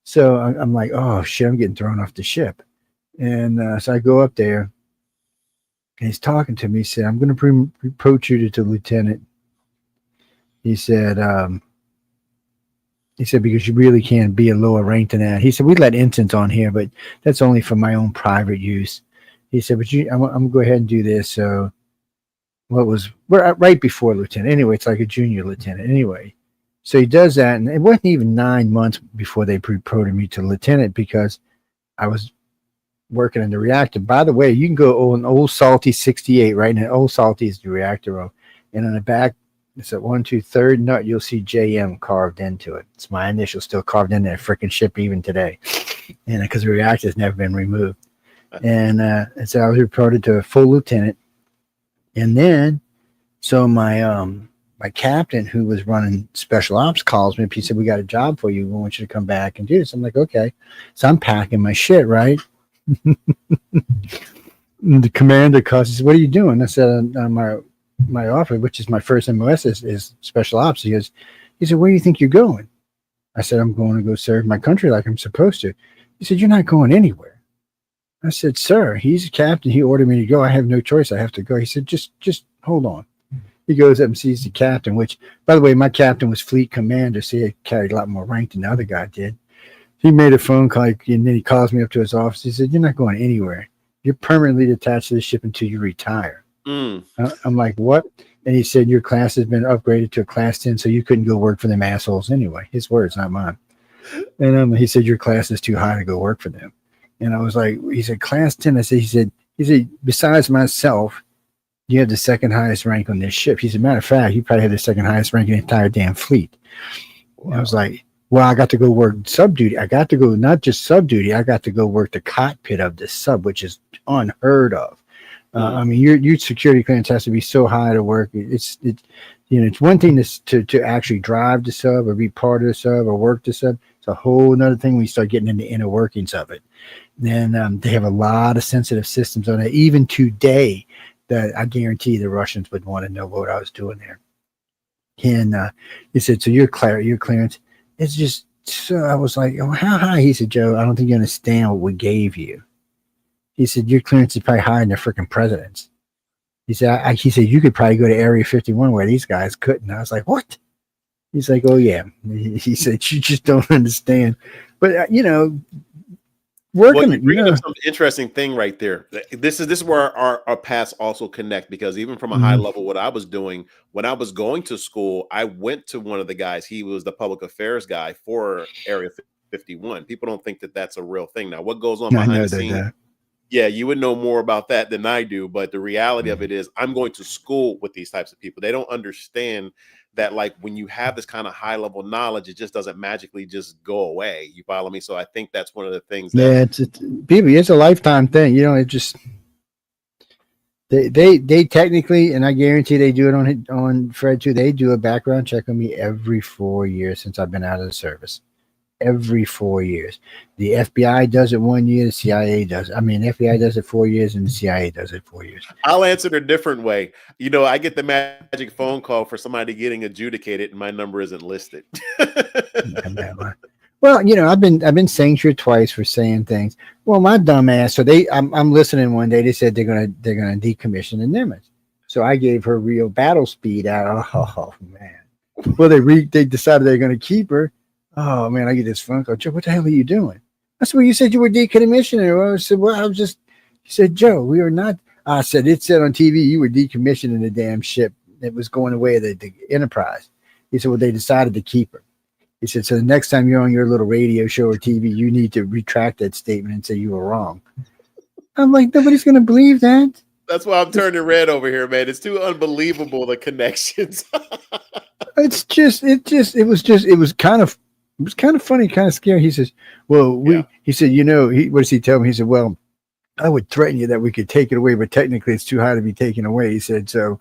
So I'm like, oh, shit, I'm getting thrown off the ship. And so I go up there, and he's talking to me. He said, I'm going to approach you to lieutenant. He said, because you really can't be a lower rank than that. He said, we let ensigns on here, but that's only for my own private use. He said, but I'm going to go ahead and do this. So we're right before lieutenant. Anyway, it's like a junior lieutenant. Anyway, so he does that. And it wasn't even 9 months before they promoted me to lieutenant because I was working in the reactor. By the way, you can go on old Salty 68, right? And old Salty is the reactor room. And on the back, it's at 1, 2, 3rd nut. You'll see JM carved into it. It's my initial still carved in that freaking ship even today, and because the reactor has never been removed. And so I was promoted to a full lieutenant, and then so my captain who was running special ops calls me. He said, "We got a job for you. We want you to come back and do this." I'm like, "Okay." So I'm packing my shit, right? The commander calls. He said, "What are you doing?" I said, my offer, which is my first MOS, is special ops. He said, where do you think you're going? I said, I'm going to go serve my country like I'm supposed to. He said, you're not going anywhere. I said, sir, he's a captain. He ordered me to go. I have no choice. I have to go. He said, just hold on. he goes up and sees the captain, which, by the way, my captain was fleet commander, so he carried a lot more rank than the other guy did. He made a phone call, and then he calls me up to his office. He said, "You're not going anywhere. You're permanently attached to the ship until you retire." I'm like, "What?" And he said, "Your class has been upgraded to a class 10, so you couldn't go work for them assholes anyway." His words, not mine. And he said, "Your class is too high to go work for them." And I was like, he said, "Class 10." I said, he said, "Besides myself, you have the second highest rank on this ship." He said, "Matter of fact, you probably have the second highest rank in the entire damn fleet." Wow. I was like, "Well, I got to go work sub duty. I got to go not just sub duty. I got to go work the cockpit of the sub, which is unheard of." I mean, your security clearance has to be so high to work. It's one thing to actually drive the sub or be part of the sub or work the sub. It's a whole another thing when you start getting into the inner workings of it. Then they have a lot of sensitive systems on it. Even today, that I guarantee the Russians would want to know what I was doing there. And he said, "So your clearance." It's just, so I was like, "Oh, how high?" He said, "Joe, I don't think you understand what we gave you." He said, "Your clearance is probably higher than the freaking president's." He said, he said, "You could probably go to Area 51 where these guys couldn't." I was like, "What?" He's like, "Oh, yeah." He said, "You just don't understand." But, working you're bringing up some interesting thing right there. This is where our paths also connect, because even from a high level, what I was doing when I was going to school, I went to one of the guys. He was the public affairs guy for Area 51. People don't think that that's a real thing. Now, what goes on behind the scenes? Yeah, you would know more about that than I do. But the reality of it is, I'm going to school with these types of people. They don't understand that, like, when you have this kind of high level knowledge, it just doesn't magically just go away. You follow me? So I think that's one of the things that it's a lifetime thing. It just they technically, and I guarantee they do it on Fred too. They do a background check on me every 4 years since I've been out of the service. Every 4 years. The FBI does it 1 year, the CIA does it. I mean, the FBI does it 4 years, and the CIA does it 4 years. I'll answer it a different way. I get the magic phone call for somebody getting adjudicated, and my number isn't listed. Well, I've been censured twice for saying things. Well, my dumb ass. So I'm listening one day. They said they're gonna decommission the Nimitz. So I gave her real battle speed out. Oh man. Well, they decided they're gonna keep her. Oh man, I get this phone call. "Joe, what the hell are you doing?" I said, "Well, you said you were decommissioning her." I said, "Well, I was just." He said, "Joe, we are not." I said, "It said on TV you were decommissioning the damn ship that was going away at the Enterprise." He said, "Well, they decided to keep her." He said, "So the next time you're on your little radio show or TV, you need to retract that statement and say you were wrong." I'm like, nobody's going to believe that. That's why I'm turning red over here, man. It's too unbelievable, the connections. It was kind of funny, kind of scary. He says, "Well, he said, what does he tell me?" He said, "Well, I would threaten you that we could take it away, but technically it's too high to be taken away." He said, "So,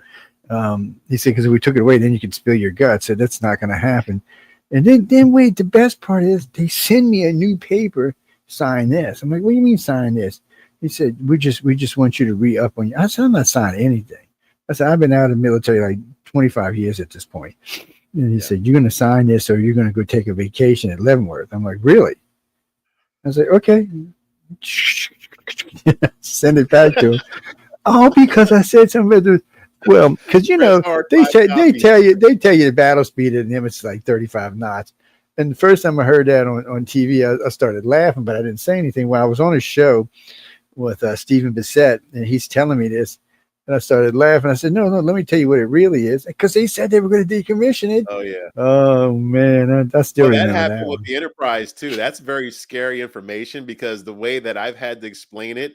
he said, because if we took it away, then you could spill your guts." So that's not going to happen. And then wait, the best part is they send me a new paper, sign this. I'm like, "What do you mean sign this?" He said, we just want you to re-up on you. I said, "I'm not signing anything." I said, "I've been out of the military like 25 years at this point." And he said, "You're going to sign this or you're going to go take a vacation at Leavenworth." I'm like, "Really?" I was like, "Okay." Send it back to him. All because I said something. Well, because they tell you the battle speed of them is like 35 knots. And the first time I heard that on TV, I started laughing, but I didn't say anything. When I was on a show with Stephen Bissett, and he's telling me this, and I started laughing. I said, no, let me tell you what it really is, because they said they were going to decommission it. Oh yeah. Oh man, I still remember that happened that with the Enterprise too. That's very scary information, because the way that I've had to explain it,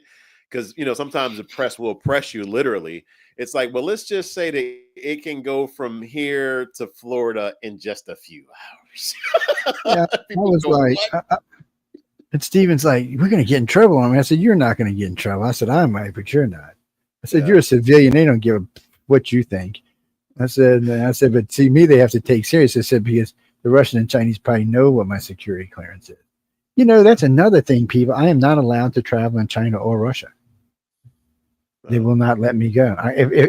because sometimes the press will press you literally. It's like, well, let's just say that it can go from here to Florida in just a few hours. Yeah, I was like, and Steven's like, "We're going to get in trouble on me." I said, "You're not going to get in trouble." I said, "I might, but you're not." I said, "You're a civilian. They don't give a what you think." I said, "But see, me, they have to take serious." I said, "Because the Russian and Chinese probably know what my security clearance is." That's another thing, people. I am not allowed to travel in China or Russia. They will not let me go.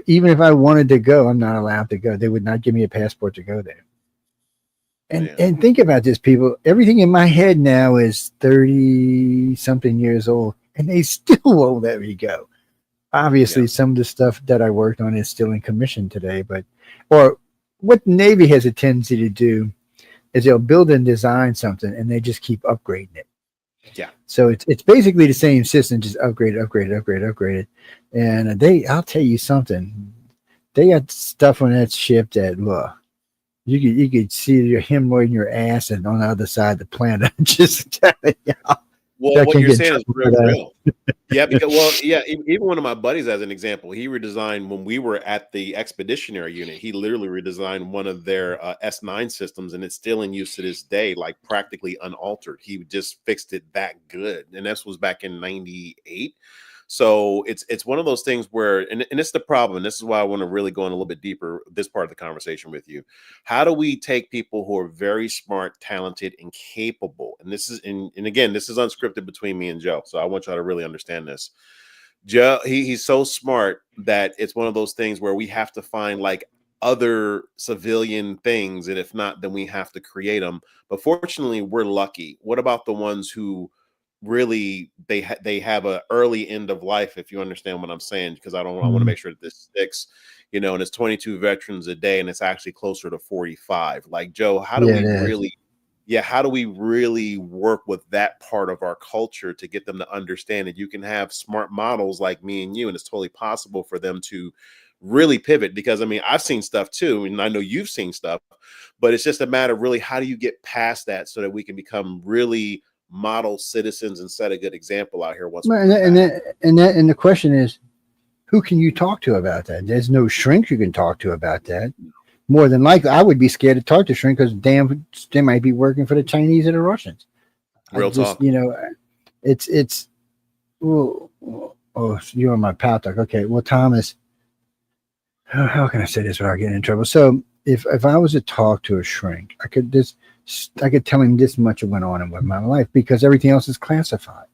Even if I wanted to go, I'm not allowed to go. They would not give me a passport to go there. And think about this, people. Everything in my head now is 30-something years old, and they still won't let me go. Obviously, Yeah. some of the stuff that I worked on is still in commission today, or what the Navy has a tendency to do is they'll build and design something and they just keep upgrading it. Yeah. So it's basically the same system, just upgrade it. And I'll tell you something, they got stuff on that ship that you could see your hemorrhoid in your ass and on the other side of the planet. Just telling you, Well, I what can't you're get in saying is trouble for real that. real. Yeah, because well, yeah, even one of my buddies, as an example, he redesigned when we were at the expeditionary unit. He literally redesigned one of their S9 systems, and it's still in use to this day, like practically unaltered. He just fixed it that good, and this was back in '98. So it's one of those things where, and it's the problem. And this is why I want to really go in a little bit deeper this part of the conversation with you. How do we take people who are very smart, talented, and capable? And this is, and again, this is unscripted between me and Joe. So I want y'all to really understand this. Joe, he's so smart that it's one of those things where we have to find like other civilian things, and if not, then we have to create them. But fortunately, we're lucky. What about the ones who really they have a early end of life, if you understand what I'm saying? Because I want to make sure that this sticks, and it's 22 veterans a day, and it's actually closer to 45. Like, Joe, how do Yeah, we it is. really how do we really work with that part of our culture to get them to understand that you can have smart models like me and you, and it's totally possible for them to really pivot? Because I mean, I've seen stuff too, and I know you've seen stuff, but it's just a matter of really, how do you get past that so that we can become really model citizens and set a good example out here once we Well, come back? and the question is, who can you talk to about that? There's no shrink you can talk to about that. More than likely, I would be scared to talk to shrink because damn, they might be working for the Chinese or the Russians. I Real just, talk. it's. Oh, you're on my pal talk. Okay, well, Thomas, how can I say this without getting in trouble? So, if I was to talk to a shrink, I could tell him this much went on in my life because everything else is classified.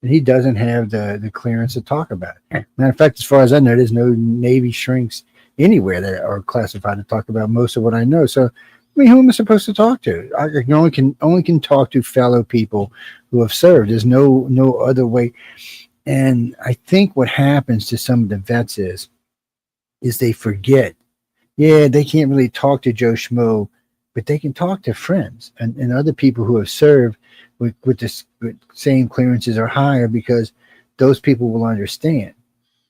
And he doesn't have the clearance to talk about it. Matter of fact, as far as I know, there's no Navy shrinks anywhere that are classified to talk about most of what I know. So, I mean, who am I supposed to talk to? I only can talk to fellow people who have served. There's no other way. And I think what happens to some of the vets is they forget. Yeah, they can't really talk to Joe Schmo, but they can talk to friends and other people who have served with the same clearances or higher, because those people will understand.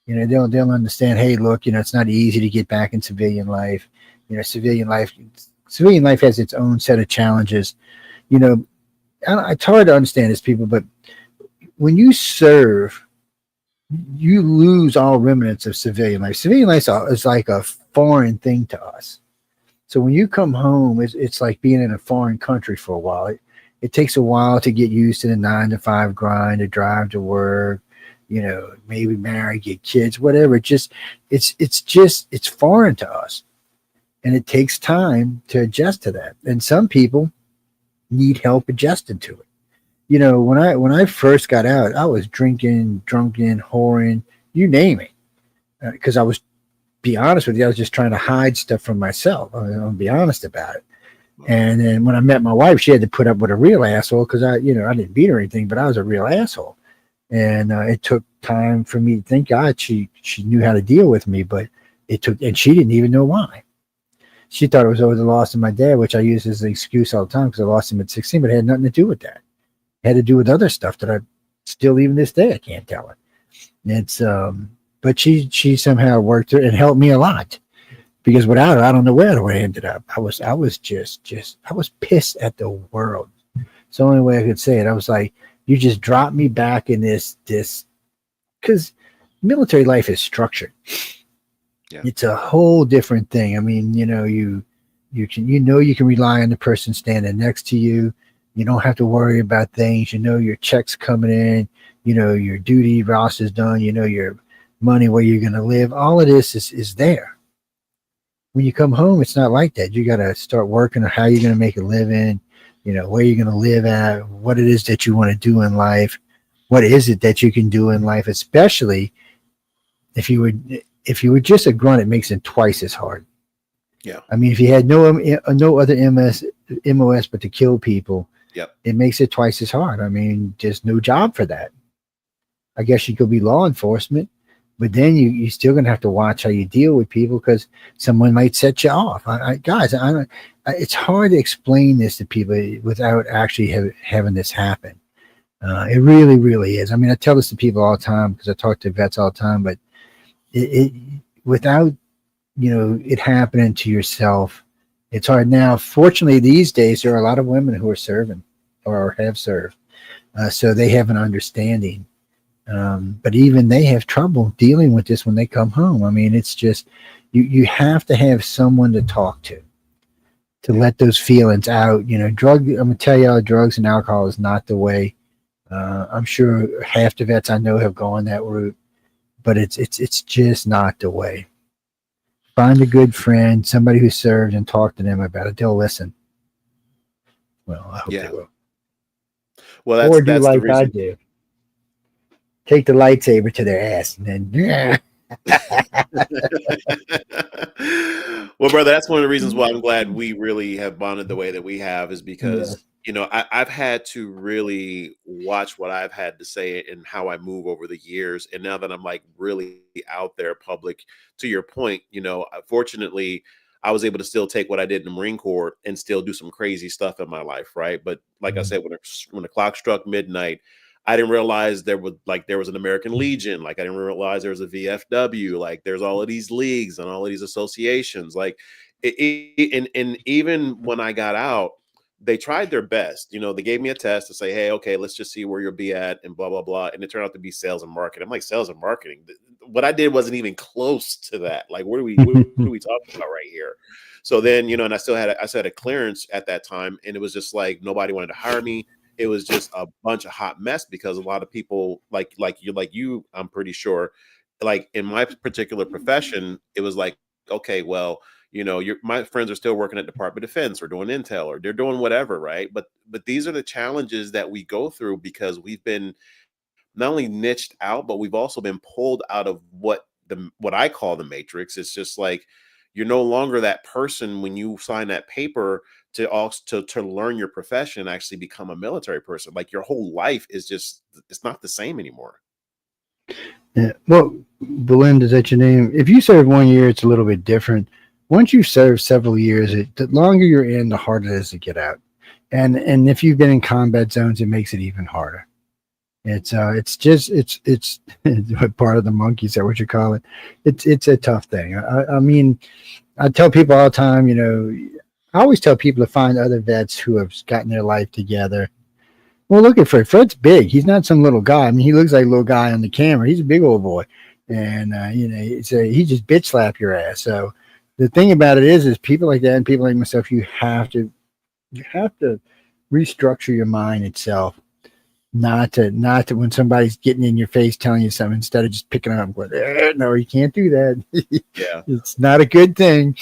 They'll understand. Hey, look, it's not easy to get back in civilian life. Civilian life has its own set of challenges. It's hard to understand this, people, but when you serve, you lose all remnants of civilian life. Civilian life is like a foreign thing to us. So when you come home, it's like being in a foreign country for a while. It takes a while to get used to the 9 to 5 grind, to drive to work, maybe marry, get kids, whatever. It's foreign to us. And it takes time to adjust to that. And some people need help adjusting to it. When I first got out, I was drinking, drunken, whoring, you name it. Because be honest with you, I was just trying to hide stuff from myself. I'll be honest about it. And then when I met my wife, she had to put up with a real asshole because I didn't beat her or anything, but I was a real asshole. And it took time for me to thank God she knew how to deal with me, but and she didn't even know why. She thought it was over the loss of my dad, which I use as an excuse all the time because I lost him at 16, but it had nothing to do with that. It had to do with other stuff that I still, even this day, I can't tell her. It's, but she somehow worked it and helped me a lot. Because without her, I don't know where I would have ended up. I was pissed at the world. It's the only way I could say it. I was like, you just dropped me back in this, because military life is structured. Yeah. It's a whole different thing. I mean, you can rely on the person standing next to you. You don't have to worry about things. Your checks coming in. Your duty roster is done. Your money, where you're going to live. All of this is there. When you come home, it's not like that. You got to start working on how you're going to make a living, where you're going to live at, what it is that you want to do in life, what is it that you can do in life, especially if you were just a grunt, it makes it twice as hard. Yeah. I mean, if you had no other MOS but to kill people, yep, it makes it twice as hard. I mean, just no job for that. I guess you could be law enforcement. But then you still gonna have to watch how you deal with people because someone might set you off. Guys, it's hard to explain this to people without actually having this happen. It really, really is. I mean, I tell this to people all the time because I talk to vets all the time, but it without it happening to yourself, it's hard. Now, fortunately, these days there are a lot of women who are serving or have served, so they have an understanding. But even they have trouble dealing with this when they come home. I mean, it's just you have to have someone to talk to let those feelings out. I'm gonna tell y'all, drugs and alcohol is not the way. I'm sure half the vets I know have gone that route, but it's just not the way. Find a good friend, somebody who served, and talk to them about it. They'll listen. Well, I hope they will. Well, or do that's like the reason. I do. Take the lightsaber to their ass and then. Well, brother, that's one of the reasons why I'm glad we really have bonded the way that we have, is because I've had to really watch what I've had to say and how I move over the years. And now that I'm like really out there public, to your point, fortunately, I was able to still take what I did in the Marine Corps and still do some crazy stuff in my life, right? But like I said, when the clock struck midnight, I didn't realize there was an American Legion. Like I didn't realize there was a VFW. Like there's all of these leagues and all of these associations. Like and even when I got out, they tried their best. They gave me a test to say, hey, okay, let's just see where you'll be at and blah, blah, blah. And it turned out to be sales and marketing. I'm like, sales and marketing. What I did wasn't even close to that. Like, what are we talking about right here? So then, and I still had a clearance at that time, and it was just like nobody wanted to hire me. It was just a bunch of hot mess because a lot of people like you, I'm pretty sure, like in my particular profession, it was like, okay, well, my friends are still working at Department of Defense or doing intel or they're doing whatever, right? But these are the challenges that we go through because we've been not only niched out, but we've also been pulled out of what I call the matrix. It's just like you're no longer that person when you sign that paper to learn your profession, actually become a military person. Like your whole life is just, it's not the same anymore. Yeah. Well, Belinda, is that your name? If you serve 1 year, it's a little bit different. Once you serve several years, the longer you're in, the harder it is to get out. And if you've been in combat zones, it makes it even harder. It's part of the monkey, is that what you call it? It's a tough thing. I mean, I tell people all the time, I always tell people to find other vets who have gotten their life together. Well, look at Fred. Fred's big. He's not some little guy. I mean, he looks like a little guy on the camera. He's a big old boy. And, he just bitch slap your ass. So the thing about it is people like that and people like myself, you have to restructure your mind itself. Not to when somebody's getting in your face telling you something, instead of just picking it up and going, no, you can't do that. Yeah. It's not a good thing.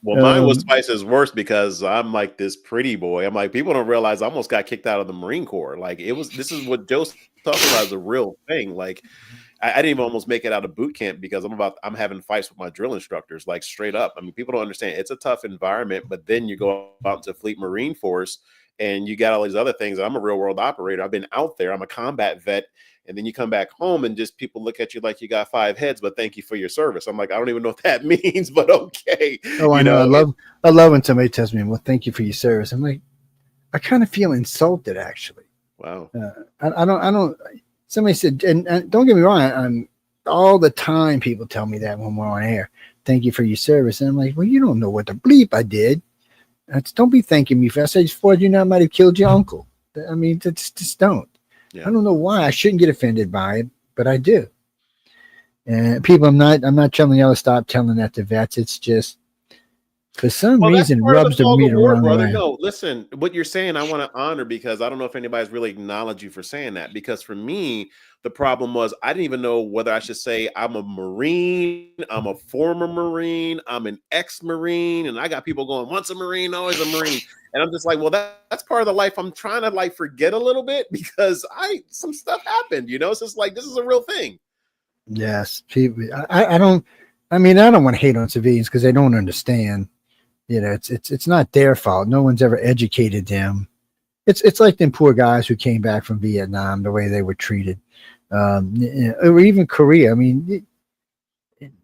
Well, mine was twice as worse because I'm like this pretty boy. I'm like, people don't realize I almost got kicked out of the Marine Corps. Like this is what Joe's talking about, is a real thing. Like I didn't even almost make it out of boot camp because I'm having fights with my drill instructors, like straight up. I mean, people don't understand it's a tough environment, but then you go out to Fleet Marine Force and you got all these other things. I'm a real world operator. I've been out there. I'm a combat vet. And then you come back home and just people look at you like you got 5 heads, but thank you for your service. I'm like, I don't even know what that means, but okay. Oh, I know. I love when somebody tells me, well, thank you for your service. I'm like, I kind of feel insulted, actually. Wow. I don't, somebody said, and don't get me wrong, I'm all the time people tell me that when we're on air, thank you for your service. And I'm like, well, you don't know what the bleep I did. Don't be thanking me for. I said, for you know, I might have killed your uncle. I mean, just don't. Yeah. I don't know why I shouldn't get offended by it, but I do. And people, I'm not telling y'all to stop telling that to vets. It's just for some reason it rubs the meat wrong way. No, listen, what you're saying, I want to honor, because I don't know if anybody's really acknowledged you for saying that. Because for me, the problem was I didn't even know whether I should say I'm a Marine, I'm a former Marine, I'm an ex-Marine, and I got people going, once a Marine, always a Marine. And I'm just like, well, that's part of the life I'm trying to like forget a little bit, because some stuff happened, It's just like, this is a real thing. Yes, people. I don't want to hate on civilians because they don't understand. It's not their fault. No one's ever educated them. It's like them poor guys who came back from Vietnam, the way they were treated, or even Korea. I mean,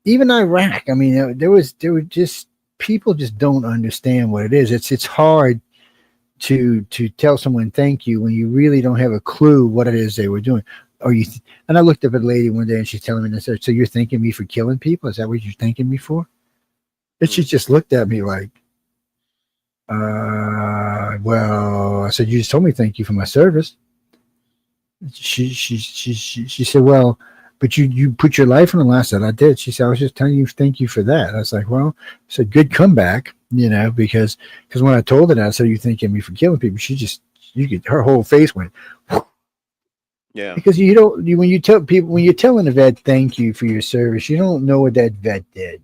even Iraq. I mean, there were just people just don't understand what it is. It's hard to tell someone thank you when you really don't have a clue what it is they were doing. Or and I looked up at a lady one day and she's telling me, and I said, "So you're thanking me for killing people? Is that what you're thanking me for?" And she just looked at me like, well, I said, "You just told me thank you for my service." She said, "Well, but you put your life on the line." I said, "I did." She said, "I was just telling you thank you for that." I was like, "Well," I said, "Good comeback, because when I told her that, I said, you thanking me for killing people," her whole face went. Yeah. Because when you tell people, when you're telling a vet thank you for your service, you don't know what that vet did.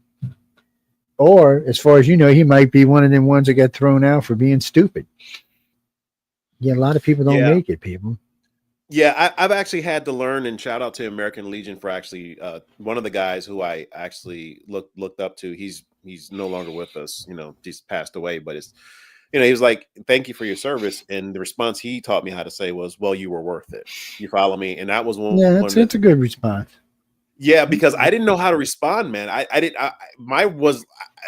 Or, as far as you know, he might be one of them ones that got thrown out for being stupid. Yeah, a lot of people don't Yeah. make it, people. Yeah, I've actually had to learn, and shout out to American Legion for actually one of the guys who I actually looked up to. He's no longer with us, he's passed away, but he was like, "Thank you for your service," and the response he taught me how to say was, "Well, you were worth it." You follow me, and that was Yeah, one that's a good response. Yeah, because I didn't know how to respond, man. I didn't.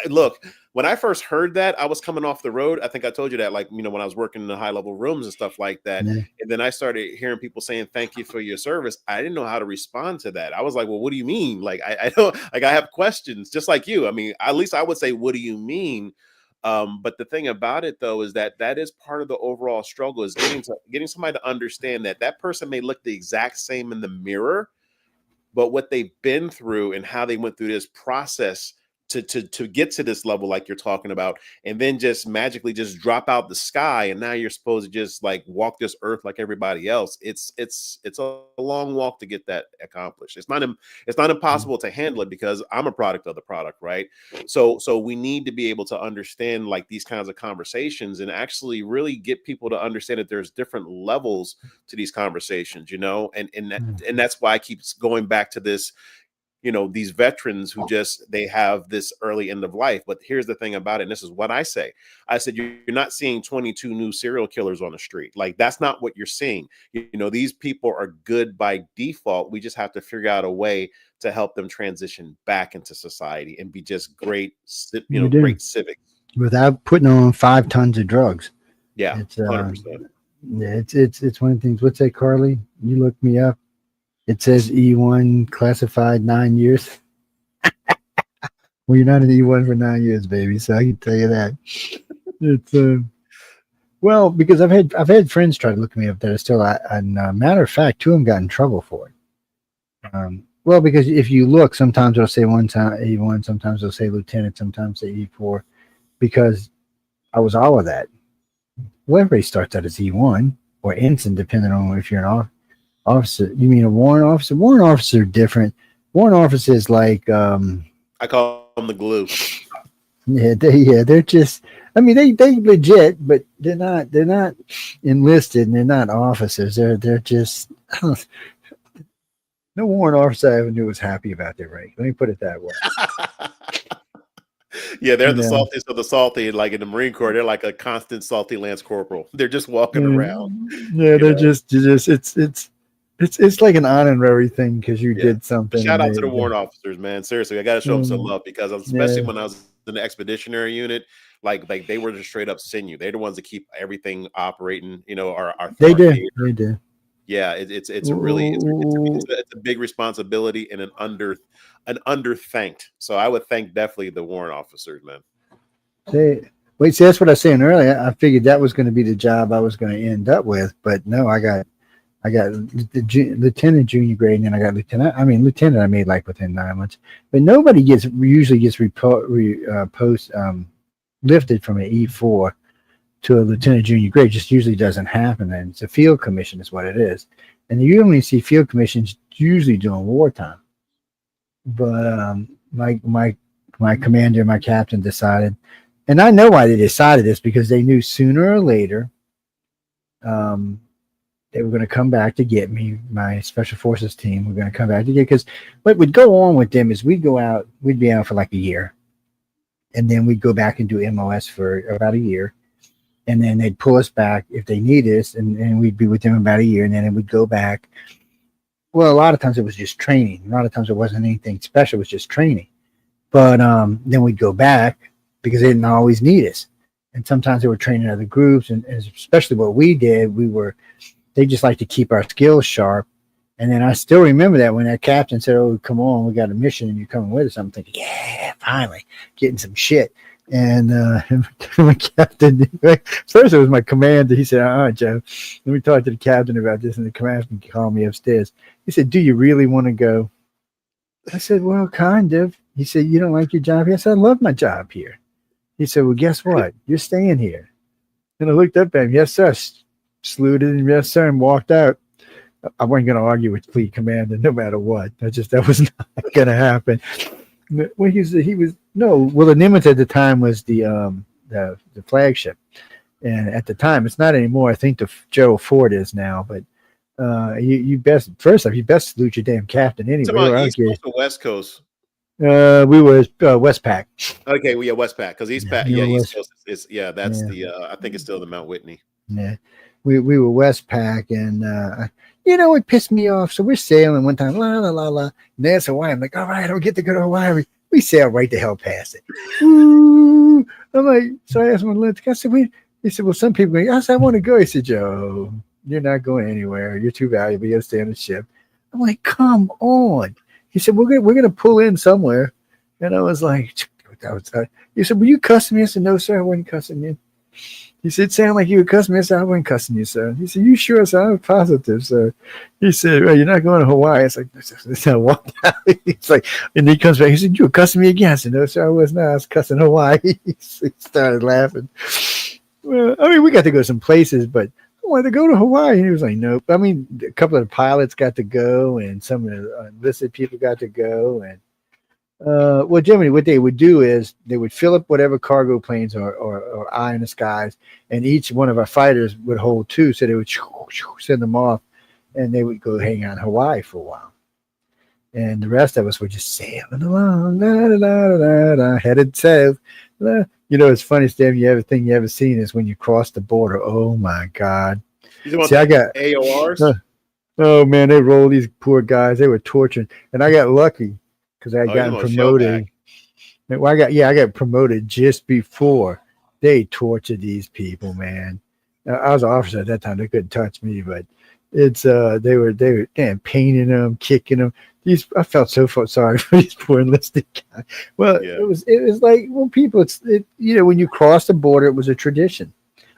Look, when I first heard that, I was coming off the road. I think I told you that, like, when I was working in the high level rooms and stuff like that. Yeah. And then I started hearing people saying, "Thank you for your service." I didn't know how to respond to that. I was like, "Well, what do you mean?" Like, I don't, like, I have questions just like you. I mean, at least I would say, "What do you mean?" But the thing about it, though, is that is part of the overall struggle, is getting somebody to understand that person may look the exact same in the mirror, but what they've been through and how they went through this process to get to this level, like you're talking about, and then just magically just drop out the sky, and now you're supposed to just like walk this earth like everybody else. It's a long walk to get that accomplished. It's not impossible to handle it, because I'm a product of the product, right? So we need to be able to understand like these kinds of conversations and actually really get people to understand that there's different levels to these conversations, and that's why I keep going back to this, these veterans who they have this early end of life. But here's the thing about it, and this is what I say. I said, you're not seeing 22 new serial killers on the street. Like, that's not what you're seeing. These people are good by default. We just have to figure out a way to help them transition back into society and be just great, great civics. Without putting on 5 tons of drugs. Yeah, It's 100%. Yeah, it's one of the things. What's that, Carly? You looked me up. It says E1 classified 9 years. Well, you're not an E1 for 9 years, baby. So I can tell you that. It's well, because I've had friends try to look me up that are still. And matter of fact, 2 of them got in trouble for it. Well, because if you look, sometimes it'll say one time E1, sometimes it'll say lieutenant, sometimes say E4. Because I was all of that. Well, everybody starts out as E1 or ensign, depending on if you're an officer. You mean a warrant officer? Warrant officer are different. Warrant officer is like I call them the glue. Yeah, they're just. I mean, they legit, but they're not enlisted and they're not officers. They're just. No warrant officer I ever knew was happy about their rank. Let me put it that way. Yeah, they're the saltiest of the salty. Like in the Marine Corps, they're like a constant salty Lance Corporal. They're just walking around. Yeah, they're just it's like an honorary thing because you did something. Shout out to the warrant officers, man. Seriously, I got to show them some love, because especially when I was in the expeditionary unit, like they were just straight up sinew. They're the ones that keep everything operating. Our they do. Yeah, it's a big responsibility and an underthanked. So I would thank definitely the warrant officers, man. See, that's what I was saying earlier. I figured that was going to be the job I was going to end up with, but no, I got the lieutenant junior grade, and then I got lieutenant. I mean, lieutenant I made like within 9 months, but nobody usually gets lifted from an E4 to a lieutenant junior grade. Just usually doesn't happen. And it's a field commission is what it is. And you only see field commissions usually during wartime. But my commander, my captain decided, and I know why they decided this, because they knew sooner or later they were going to come back to get me. My special forces team were going to come back to get, because what would go on with them is we'd be out for like a year, and then we'd go back and do MOS for about a year. And then they'd pull us back if they need us, and we'd be with them about a year, and then it would go back. well, a lot of times it was just training. A lot of times it wasn't anything special. It was just training. But then we'd go back because they didn't always need us. And sometimes they were training other groups, and especially what we did, they just like to keep our skills sharp. And then I still remember that when that captain said, "Oh, come on, we got a mission, and you're coming with us." I'm thinking, "Yeah, finally getting some shit." And my captain, first it was my commander. He said, Joe, let me talk to the captain about this." And the commander called me upstairs. He said, "Do you really want to go?" I said, "Well, kind of." He said, "You don't like your job here?" I said, "I love my job here." He said, "Well, guess what? You're staying here." And I looked up at him. "Yes, sir." Saluted him, "Yes, sir," and walked out. I wasn't going to argue with fleet commander no matter what. That was not going to happen. Well, the Nimitz at the time was the flagship, and at the time it's not anymore. I think the Gerald Ford is now, but you best salute your damn captain anyway. Talking East Coast or West Coast? We were Westpac. Okay, well, yeah, Westpac, because East Coast is that's the I think it's still the Mount Whitney. Yeah, we were Westpac, and it pissed me off. So we're sailing one time, la la la la. And there's Hawaii. I'm like, all right, I don't get to go to Hawaii. We sail right the hell past it. Ooh. I'm like, so I asked my Lynch. I said, he said, well, some people go. I said, I want to go. He said, "Joe, you're not going anywhere. You're too valuable. You got to stay on the ship." I'm like, come on. He said, we're gonna pull in somewhere. And I was like, he said, "Were you cussing me?" I said, "No, sir, I wasn't cussing you." He said, "It sounded like you were cussing me." I said, "I wasn't cussing you, sir." He said, "You sure?" I said, "I'm positive, sir." He said, "Well, you're not going to Hawaii." I was like, "I walked out." He's like, and he comes back. He said, "You were cussing me again." I said, "No, sir, I was not. I was cussing Hawaii." He started laughing. Well, I mean, we got to go some places, but I wanted to go to Hawaii. And he was like, "Nope." I mean, a couple of the pilots got to go, and some of the enlisted people got to go, and well, generally, what they would do is they would fill up whatever cargo planes or eye in the skies, and each one of our fighters would hold two, so they would send them off, and they would go hang out in Hawaii for a while. And the rest of us were just sailing along, headed south. It's funny, Stan, everything you ever seen is when you cross the border. Oh my God! See, I got AORs. Oh man, they rolled these poor guys. They were torturing, and I got lucky because I got promoted. Well, I got promoted just before they tortured these people, man. I was an officer at that time. They couldn't touch me, but it's they were painting them, kicking them. I felt so sorry for these poor enlisted guys. Well, yeah. it was like, well, people, when you cross the border, it was a tradition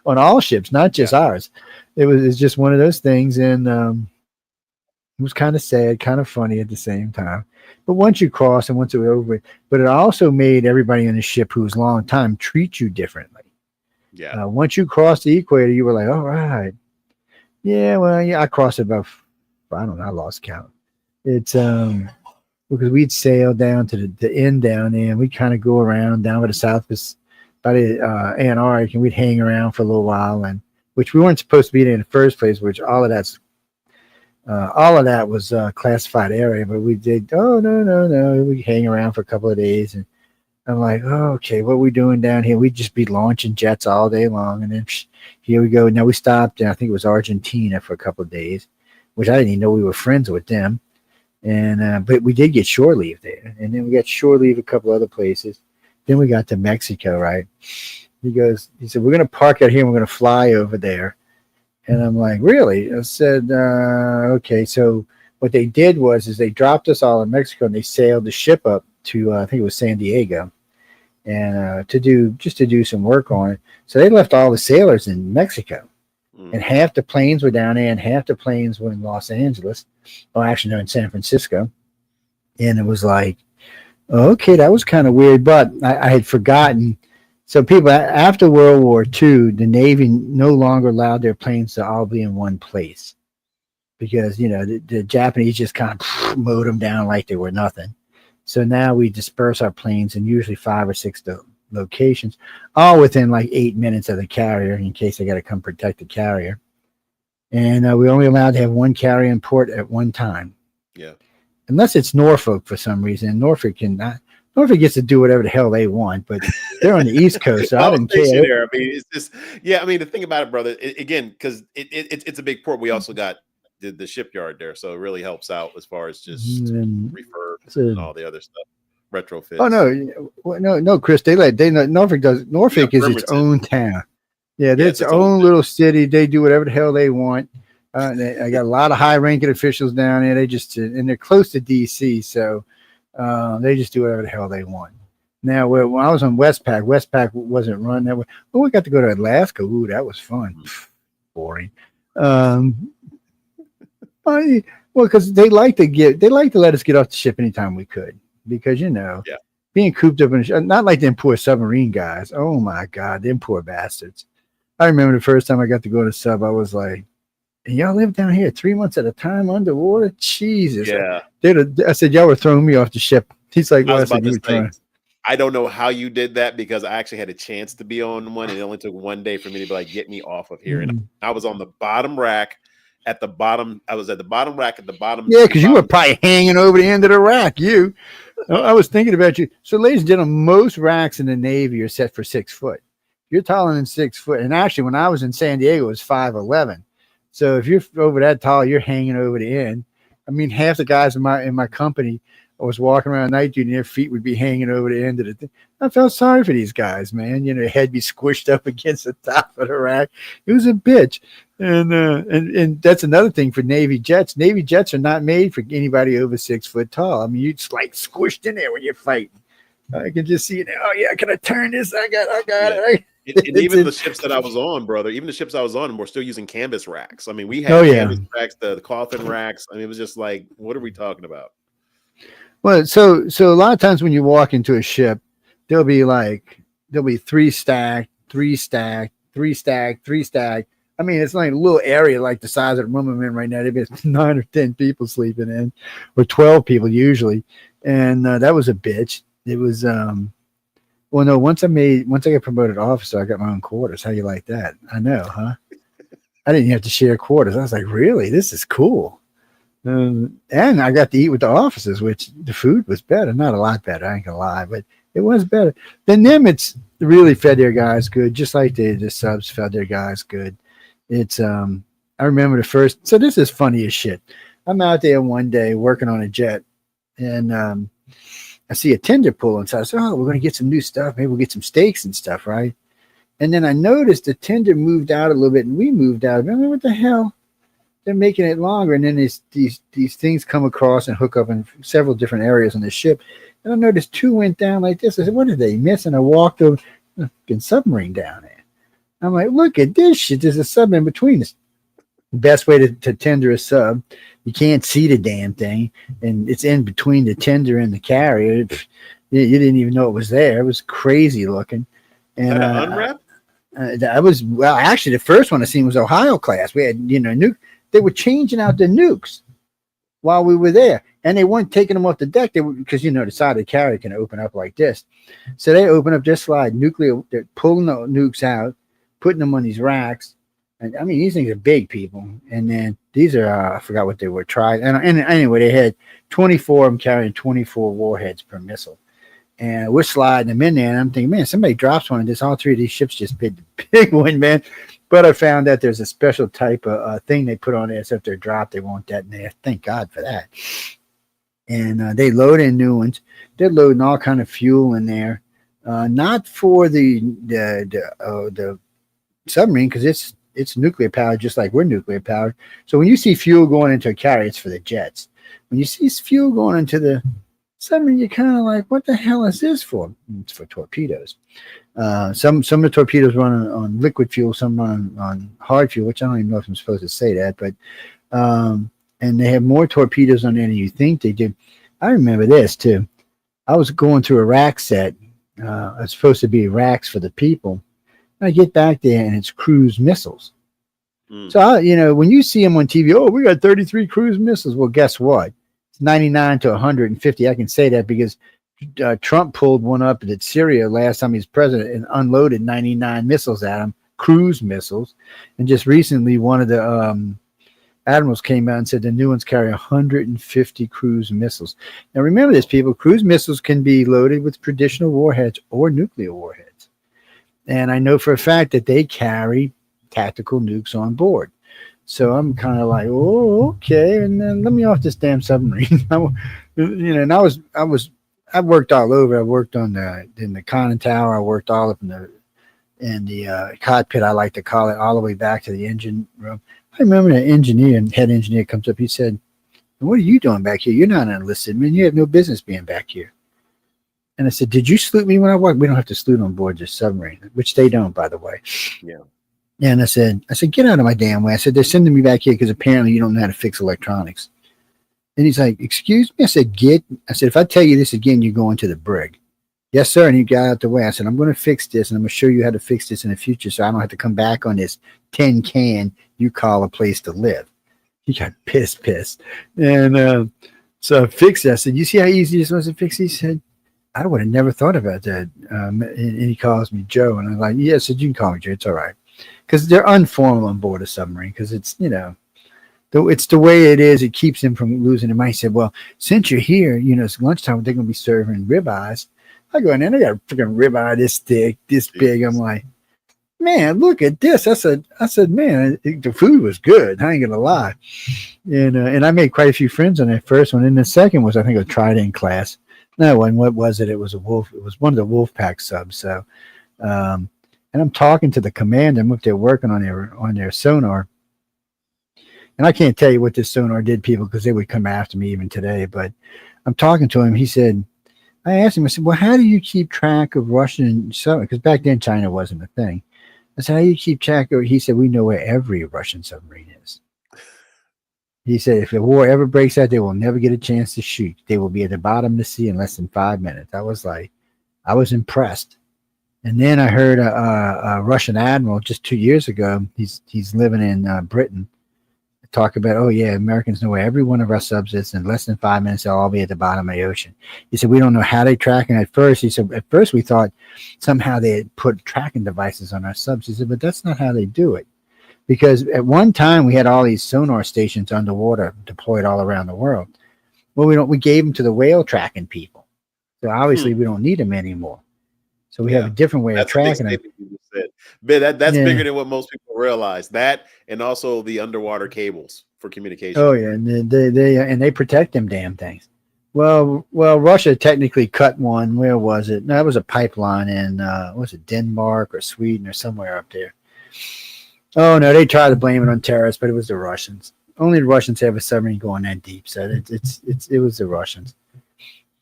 on all ships, not just ours. It's just one of those things, and it was kind of sad, kind of funny at the same time. But once you cross and once it was over, but it also made everybody on the ship who was long time treat you differently. Yeah. Once you crossed the equator, you were like, all right. Yeah, well, yeah, I crossed it about, I don't know, I lost count. It's because we'd sail down to the end down there, and we'd kind of go around down by the south, by the Antarctic, and we'd hang around for a little while, and which we weren't supposed to be there in the first place, which all of that was classified area, but we did, no, we hang around for a couple of days, and I'm like, oh, okay, what are we doing down here? We'd just be launching jets all day long, and then here we go. Now we stopped, and I think it was Argentina for a couple of days, which I didn't even know we were friends with them. And but we did get shore leave there, and then we got shore leave a couple other places. Then we got to Mexico, right? He said, we're going to park out here and we're going to fly over there. And I'm like, really? I said, okay. So what they did is they dropped us all in Mexico, and they sailed the ship up to I think it was San Diego, and to do some work on it. So they left all the sailors in Mexico. And half the planes were down there, and half the planes were in Los Angeles. Oh, actually, no, in San Francisco. And it was like, okay, that was kind of weird. But I had forgotten. So people, after World War II, the Navy no longer allowed their planes to all be in one place. Because, the Japanese just kind of mowed them down like they were nothing. So now we disperse our planes in usually 5 or 6 locations, all within like 8 minutes of the carrier in case they got to come protect the carrier. And we're only allowed to have one carrier in port at one time. Yeah. Unless it's Norfolk for some reason. Norfolk gets to do whatever the hell they want, but they're on the East Coast, so I didn't care. There. I mean, it's just, the thing about it, brother, again, because it's a big port. We also got the shipyard there, so it really helps out as far as just refurbs and all the other stuff, retrofits. Oh no, Chris. Norfolk does. Norfolk is its own town. Yeah, it's its own little city. They do whatever the hell they want. I got a lot of high-ranking officials down there. They just and they're close to DC, so they just do whatever the hell they want. Now, when I was on Westpac wasn't run that way. Well, we got to go to Alaska. Ooh, that was fun. Boring. Because they like to let us get off the ship anytime we could, because being cooped up in a ship, not like them poor submarine guys. Oh my God, them poor bastards. I remember the first time I got to go to sub, I was like, and y'all live down here 3 months at a time underwater? Jesus. Yeah. I said, y'all were throwing me off the ship. He's like, well, I don't know how you did that, because I actually had a chance to be on one, and it only took one day for me to be like, get me off of here. And I was on the bottom rack at the bottom. I was at the bottom rack at the bottom. Yeah, because you were probably hanging over the end of the rack. I was thinking about you. So, ladies and gentlemen, most racks in the Navy are set for 6 foot. You're taller than 6 foot. And actually, when I was in San Diego, it was 5'11". So if you're over that tall, you're hanging over the end. I mean, half the guys in my company, I was walking around night duty and their feet would be hanging over the end of the thing. I felt sorry for these guys, man. Their head be squished up against the top of the rack. It was a bitch. And that's another thing for Navy jets. Navy jets are not made for anybody over 6 foot tall. I mean, you're just like squished in there when you're fighting. I can just see it. Oh yeah, can I turn this? I got it. And even the ships that I was on, brother, we're still using canvas racks. I mean, we had canvas racks, the coffin racks. I mean, it was just like, what are we talking about? Well, so a lot of times when you walk into a ship, there'll be 3 stacked, 3 stacked, 3 stacked, 3 stacked. I mean, it's like a little area like the size of the room I'm in right now. There'd be 9 or 10 people sleeping in, or 12 people usually. And that was a bitch. It was, well, no, once I got promoted to officer, I got my own quarters. How you like that? I know, huh? I didn't have to share quarters. I was like, really? This is cool. And I got to eat with the officers, which the food was better. Not a lot better, I ain't gonna lie, but it was better. The Nimitz really fed their guys good, just like the subs fed their guys good. It's I remember the first. So this is funny as shit. I'm out there one day working on a jet, and I see a tender pulling. So I said, "Oh, we're gonna get some new stuff. Maybe we'll get some steaks and stuff, right?" And then I noticed the tender moved out a little bit, and we moved out. I mean, what the hell? They're making it longer, and then these things come across and hook up in several different areas on the ship. And I noticed 2 went down like this. I said, "What did they miss?" And I walked over, fucking submarine down there. I'm like, "Look at this shit. There's a sub in between us." Best way to tender a sub, you can't see the damn thing, and it's in between the tender and the carrier. You didn't even know it was there. It was crazy looking. And unwrap? Actually, the first one I seen was Ohio class. We had nuke. They were changing out the nukes while we were there, and they weren't taking them off the deck. They were, because the side of the carrier can open up like this, so they open up this slide. They're pulling the nukes out, putting them on these racks. And I mean, these things are big, people. And then these are I forgot what they were. And anyway, they had 24 of them carrying 24 warheads per missile. And we're sliding them in there, and I'm thinking, man, somebody drops one of this. All 3 of these ships just big, big one, man. But I found that there's a special type of thing they put on there, so if they're dropped, they won't detonate. Thank God for that. And they load in new ones. They're loading all kind of fuel in there, not for the submarine, because it's nuclear powered, just like we're nuclear powered. So when you see fuel going into a carrier, it's for the jets. When you see fuel going into the submarine, you're kind of like, what the hell is this for? It's for torpedoes. Some of the torpedoes run on liquid fuel, some run on hard fuel, which I don't even know if I'm supposed to say that, but and they have more torpedoes on there than you think they do. I remember this too. I was going through a rack set. It's supposed to be racks for the people. I get back there and it's cruise missiles. So, when you see them on TV, oh, we got 33 cruise missiles. Well, guess what? It's 99 to 150. I can say that because Trump pulled one up at Syria last time he was president and unloaded 99 missiles at him, cruise missiles. And just recently, one of the admirals came out and said the new ones carry 150 cruise missiles. Now, remember this, people. Cruise missiles can be loaded with traditional warheads or nuclear warheads. And I know for a fact that they carry tactical nukes on board. So I'm kind of like, oh, okay, and then let me off this damn submarine. And I worked all over. I worked in the conning tower. I worked all up in the cockpit. I like to call it, all the way back to the engine room. I remember the engineer and head engineer comes up. He said, "What are you doing back here? You're not enlisted, man. You have no business being back here." And I said, "Did you salute me when I walked? We don't have to salute on board this submarine, which they don't, by the way." Yeah. And I said, "Get out of my damn way." I said, "They're sending me back here because apparently you don't know how to fix electronics." And he's like, "Excuse me?" I said, I said, "If I tell you this again, you're going to the brig." "Yes, sir." And he got out the way. I said, "I'm going to fix this, and I'm going to show you how to fix this in the future so I don't have to come back on this tin can you call a place to live." He got pissed. And so I fixed it. I said, "You see how easy this was to fix?" He said, "I would have never thought about that." And he calls me Joe. And I'm like, "Yeah," I said, "You can call me Joe. It's all right." Because they're informal on board a submarine because it's, it's the way it is. It keeps them from losing their mind. He said, "Well, since you're here, it's lunchtime. They're going to be serving ribeyes." I go in there, they got a freaking ribeye this thick, this big. I'm like, "Man, look at this." I said, "Man, the food was good. I ain't gonna lie." And I made quite a few friends on that first one. And the second was, I think, a Trident class. No one. What was it? It was a Wolf. It was one of the Wolfpack subs. So, and I'm talking to the commander. I'm up there working on their sonar. And I can't tell you what this sonar did, people, because they would come after me even today. But I'm talking to him. He said, I asked him, I said, "Well, how do you keep track of Russian submarine?" Because back then China wasn't a thing. I said, "How do you keep track of?" He said, "We know where every Russian submarine is." He said, "If the war ever breaks out, they will never get a chance to shoot. They will be at the bottom of the sea in less than 5 minutes." I was impressed. And then I heard a Russian admiral just 2 years ago. He's living in Britain. Talk about, "Oh yeah, Americans know where every one of our subs is. In less than 5 minutes, they'll all be at the bottom of the ocean." He said, "We don't know how they track." And at first, he said, "At first we thought somehow they had put tracking devices on our subs." He said, "But that's not how they do it. Because at one time we had all these sonar stations underwater deployed all around the world. Well, we gave them to the whale tracking people. So obviously we don't need them anymore. So we have a different way of tracking them." You just said. Man, that's Yeah. bigger than what most people realize. That and also the underwater cables for communication. Oh yeah, and they protect them damn things. Well, Russia technically cut one. Where was it? No, it was a pipeline in was it Denmark or Sweden or somewhere up there. Oh no, they tried to blame it on terrorists, but it was the Russians. Only the Russians have a submarine going that deep, so it was the Russians.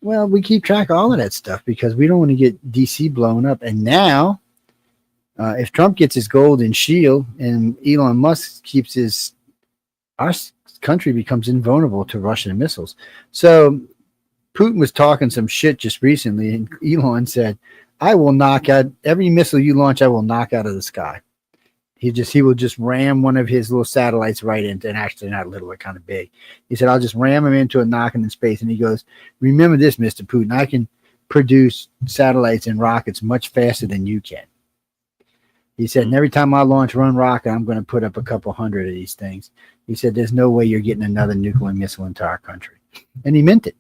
Well, we keep track of all of that stuff because we don't want to get DC blown up. And now, if Trump gets his golden shield and Elon Musk keeps our country becomes invulnerable to Russian missiles. So Putin was talking some shit just recently, and Elon said, "I will knock out every missile you launch. I will knock out of the sky." He will just ram one of his little satellites right into, and actually not little, but kind of big. He said, "I'll just ram him into a knocking in space." And he goes, "Remember this, Mr. Putin, I can produce satellites and rockets much faster than you can." He said, "And every time I launch one rocket, I'm going to put up a couple hundred of these things." He said, "There's no way you're getting another nuclear missile into our country." And he meant it.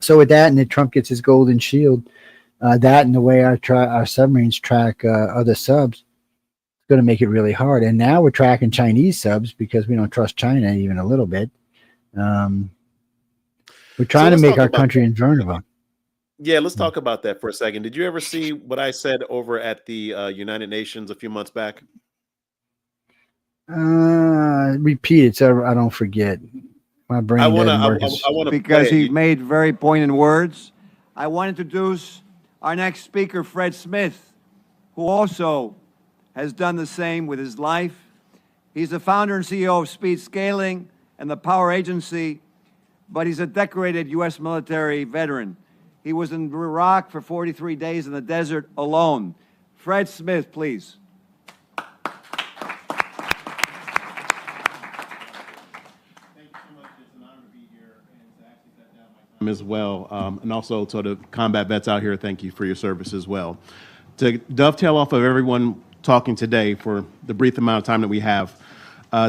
So with that, and then Trump gets his golden shield, that and the way our submarines track other subs, going to make it really hard. And now we're tracking Chinese subs because we don't trust China even a little bit. We're trying to make our country invulnerable. Yeah, let's talk about that for a second. Did you ever see what I said over at the United Nations a few months back? Repeat it so I don't forget. My brain doesn't work. I want to because he made very poignant words. I want to introduce our next speaker, Fred Smith, who also has done the same with his life. He's the founder and CEO of Speed Scaling and the Power Agency, but he's a decorated U.S. military veteran. He was in Iraq for 43 days in the desert alone. Fred Smith, please. Thank you so much. It's an honor to be here and to actually cut down my time as well. And also to the combat vets out here, thank you for your service as well. To dovetail off of everyone talking today for the brief amount of time that we have,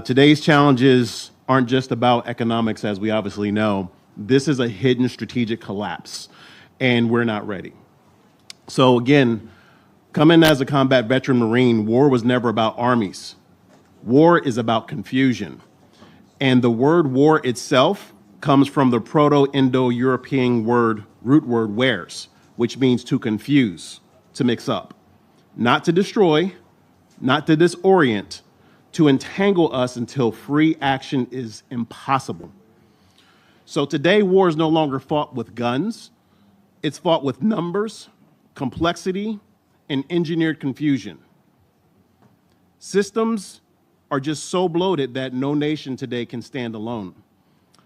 today's challenges aren't just about economics, as we obviously know. This is a hidden strategic collapse, and we're not ready. So again, coming as a combat veteran Marine, war was never about armies. War is about confusion. And the word war itself comes from the Proto-Indo-European root word wares, which means to confuse, to mix up, not to destroy, not to disorient, to entangle us until free action is impossible. So today, war is no longer fought with guns. It's fought with numbers, complexity, and engineered confusion. Systems are just so bloated that no nation today can stand alone.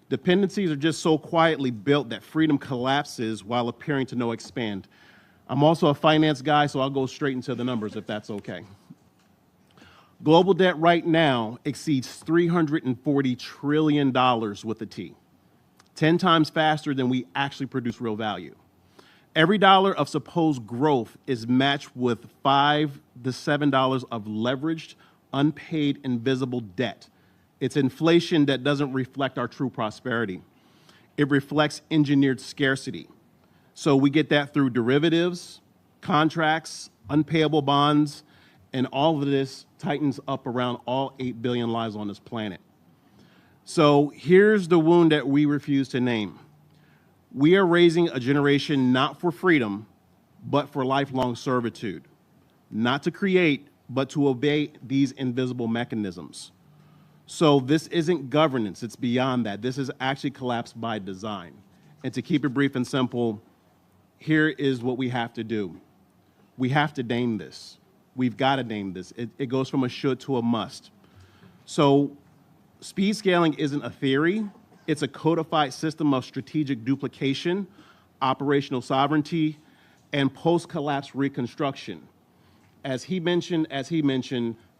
Dependencies are just so quietly built that freedom collapses while appearing to no expand. I'm also a finance guy, so I'll go straight into the numbers if that's okay. Global debt right now exceeds $340 trillion with a T, 10 times faster than we actually produce real value. Every dollar of supposed growth is matched with $5 to $7 of leveraged, unpaid, invisible debt. It's inflation that doesn't reflect our true prosperity. It reflects engineered scarcity. So we get that through derivatives, contracts, unpayable bonds, and all of this tightens up around all 8 billion lives on this planet. So here's the wound that we refuse to name. We are raising a generation not for freedom, but for lifelong servitude. Not to create, but to obey these invisible mechanisms. So this isn't governance, it's beyond that. This is actually collapse by design. And to keep it brief and simple, here is what we have to do. We have to name this. We've got to name this. It goes from a should to a must. So speed scaling isn't a theory. It's a codified system of strategic duplication, operational sovereignty, and post-collapse reconstruction. As he mentioned,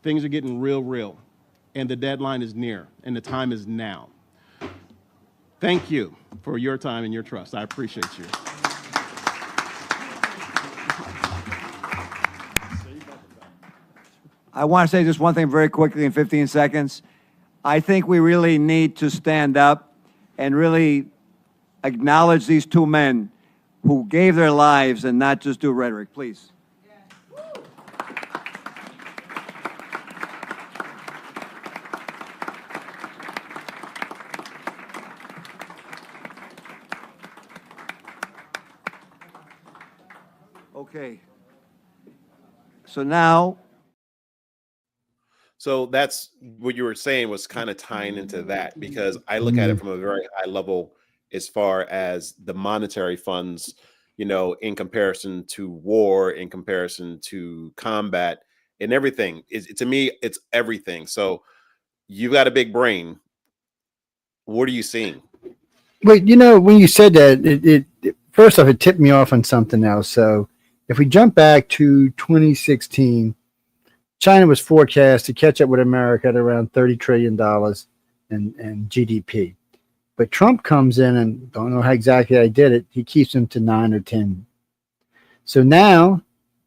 things are getting real, and the deadline is near, and the time is now. Thank you for your time and your trust. I appreciate you. I want to say just one thing very quickly in 15 seconds. I think we really need to stand up and really acknowledge these two men who gave their lives and not just do rhetoric. Please. Okay. So now, So that's what you were saying was kind of tying into that, because I look at it from a very high level as far as the monetary funds, in comparison to war, in comparison to combat and everything. To me, it's everything. So you've got a big brain. What are you seeing? Wait, when you said that, first off, it tipped me off on something else. So if we jump back to 2016, China was forecast to catch up with America at around $30 trillion in GDP. But Trump comes in and don't know how exactly I did it. He keeps them to 9 or 10. So now,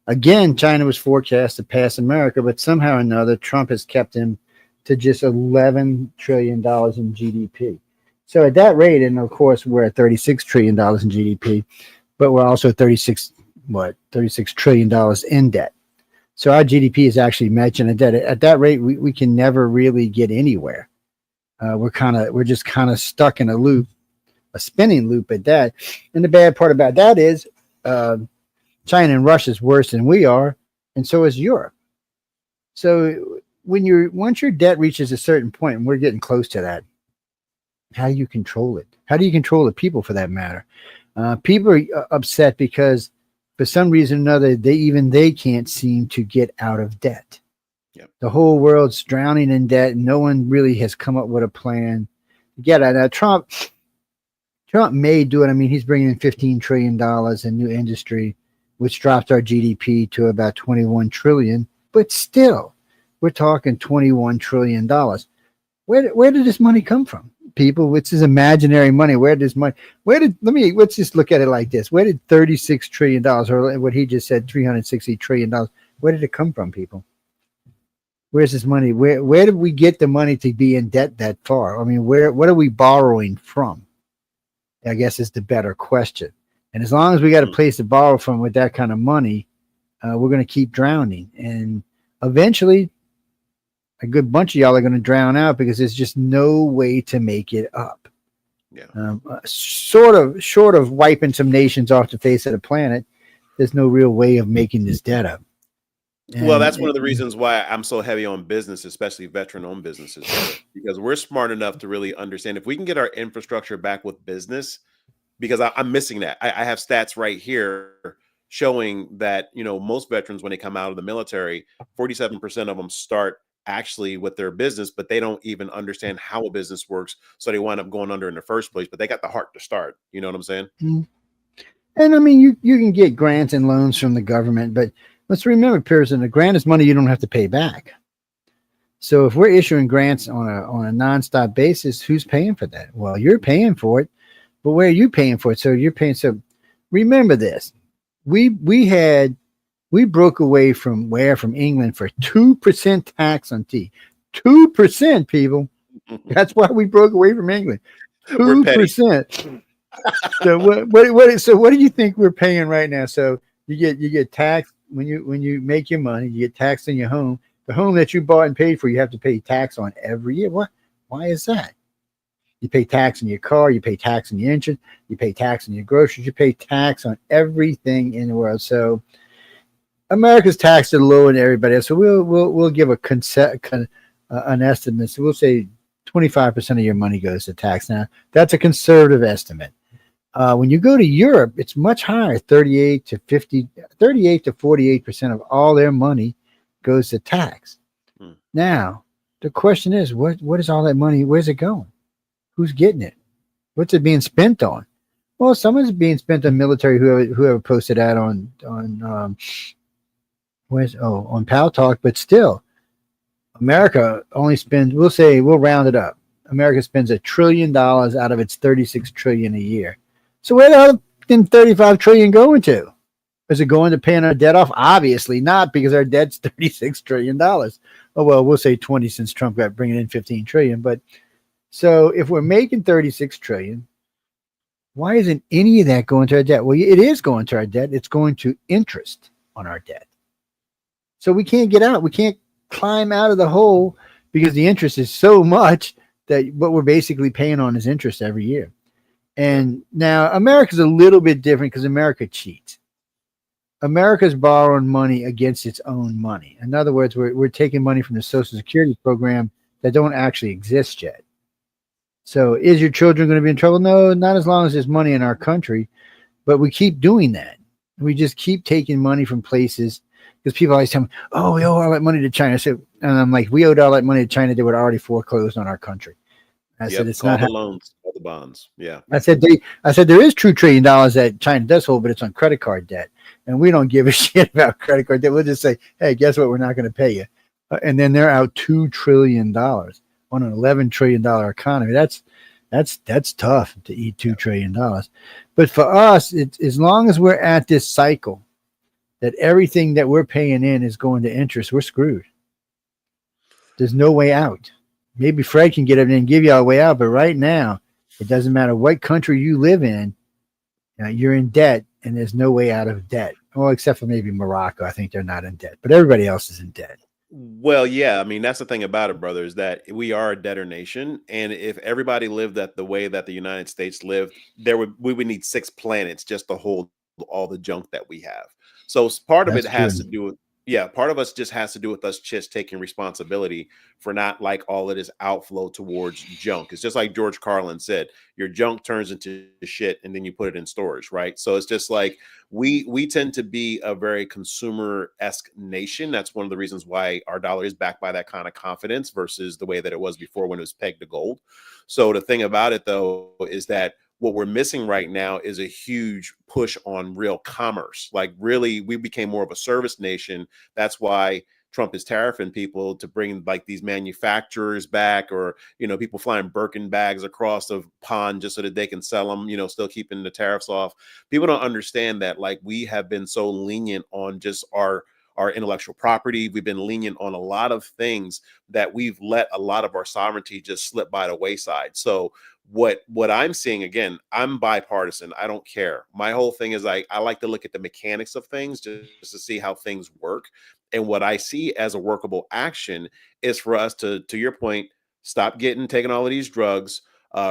again, China was forecast to pass America, but somehow or another, Trump has kept him to just $11 trillion in GDP. So at that rate, and of course, we're at $36 trillion in GDP, but we're also $36 trillion in debt. So our GDP is actually matching a debt. At that rate, we can never really get anywhere. We're just kind of stuck in a loop, a spinning loop at that. And the bad part about that is China and Russia is worse than we are, and so is Europe. So once your debt reaches a certain point, and we're getting close to that, how do you control it? How do you control the people, for that matter? People are upset because for some reason or another, they can't seem to get out of debt. Yep. The whole world's drowning in debt, and no one really has come up with a plan to get out. Now, Trump may do it. I mean, he's bringing in $15 trillion in new industry, which drops our GDP to about $21 trillion. But still, we're talking $21 trillion. Where did this money come from? People, it's this imaginary money. Let's just look at it like this. Where did $36 trillion, or what he just said, $360 trillion, where did it come from, people? Where's this money? Where did we get the money to be in debt that far? I mean, what are we borrowing from? I guess is the better question. And as long as we got a place to borrow from with that kind of money, we're going to keep drowning. And eventually, a good bunch of y'all are going to drown out because there's just no way to make it up. Yeah. Short of wiping some nations off the face of the planet, there's no real way of making this debt up. Well, that's one of the reasons why I'm so heavy on business, especially veteran-owned businesses, brother, because we're smart enough to really understand if we can get our infrastructure back with business, because I'm missing that. I have stats right here showing that, most veterans, when they come out of the military, 47% of them start actually with their business, but they don't even understand how a business works. So they wind up going under in the first place, but they got the heart to start. You know what I'm saying? And I mean, you can get grants and loans from the government, but let's remember, Pearson, a grant is money you don't have to pay back. So if we're issuing grants on a nonstop basis, who's paying for that? Well, you're paying for it, but where are you paying for it? So you're paying. So remember this: we broke away from England for 2% tax on tea. 2%, people. That's why we broke away from England. We're petty. 2%. So what do you think we're paying right now? So you get taxed when you make your money, you get taxed in your home. The home that you bought and paid for, you have to pay tax on every year. Why is that? You pay tax on your car, you pay tax on your insurance, you pay tax on your groceries, you pay tax on everything in the world. So America's taxed at lower than everybody else. So we'll give an estimate. So we'll say 25% of your money goes to tax. Now that's a conservative estimate. When you go to Europe, it's much higher, 38 to 48% of all their money goes to tax. Now, the question is, what is all that money? Where's it going? Who's getting it? What's it being spent on? Well, some of it's being spent on military. Whoever posted that on Pal Talk, but still, America only spends. We'll round it up. America spends $1 trillion out of its $36 trillion a year. So where the hell 35 trillion going to? Is it going to paying our debt off? Obviously not, because our debt's $36 trillion. Oh, well, we'll say 20 since Trump got bringing in 15 trillion. But so if we're making 36 trillion, why isn't any of that going to our debt? Well, it is going to our debt. It's going to interest on our debt. So we can't get out. We can't climb out of the hole because the interest is so much that what we're basically paying on is interest every year. And now America's a little bit different because America cheats. America's borrowing money against its own money. In other words, we're taking money from the Social Security program that don't actually exist yet. So is your children going to be in trouble? No, not as long as there's money in our country. But we keep doing that. We just keep taking money from places because people always tell me, oh, we owe all that money to China. So, and I'm like, we owed all that money to China. They were already foreclosed on our country. I said, it's not the loans, all the bonds. Yeah. I said there is $2 trillion that China does hold, but it's on credit card debt. And we don't give a shit about credit card debt. We'll just say, hey, guess what? We're not going to pay you. And then they're out $2 trillion on an $11 trillion economy. That's tough to eat $2 trillion. But for us, it's as long as we're at this cycle that everything that we're paying in is going to interest, we're screwed. There's no way out. Maybe Fred can get up and give you a way out, but right now, it doesn't matter what country you live in, you're in debt, and there's no way out of debt. Well, except for maybe Morocco. I think they're not in debt, but everybody else is in debt. Well, yeah. I mean, that's the thing about it, brother, is that we are a debtor nation. And if everybody lived that the way that the United States lived, we would need 6 planets just to hold all the junk that we have. So part of it has to do with, part of us just has to do with us just taking responsibility for not like all of this outflow towards junk. It's just like George Carlin said, your junk turns into shit and then you put it in storage, right? So it's just like we tend to be a very consumer-esque nation. That's one of the reasons why our dollar is backed by that kind of confidence versus the way that it was before when it was pegged to gold. So the thing about it, though, is that what we're missing right now is a huge push on real commerce. Like really, we became more of a service nation. That's why Trump is tariffing people to bring like these manufacturers back, or, people flying Birkin bags across the pond just so that they can sell them, still keeping the tariffs off. People don't understand that like we have been so lenient on just our our intellectual property. We've been lenient on a lot of things that we've let a lot of our sovereignty just slip by the wayside. So what I'm seeing, again, I'm bipartisan. I don't care. My whole thing is I like to look at the mechanics of things just to see how things work. And what I see as a workable action is for us to your point, stop taking all of these drugs,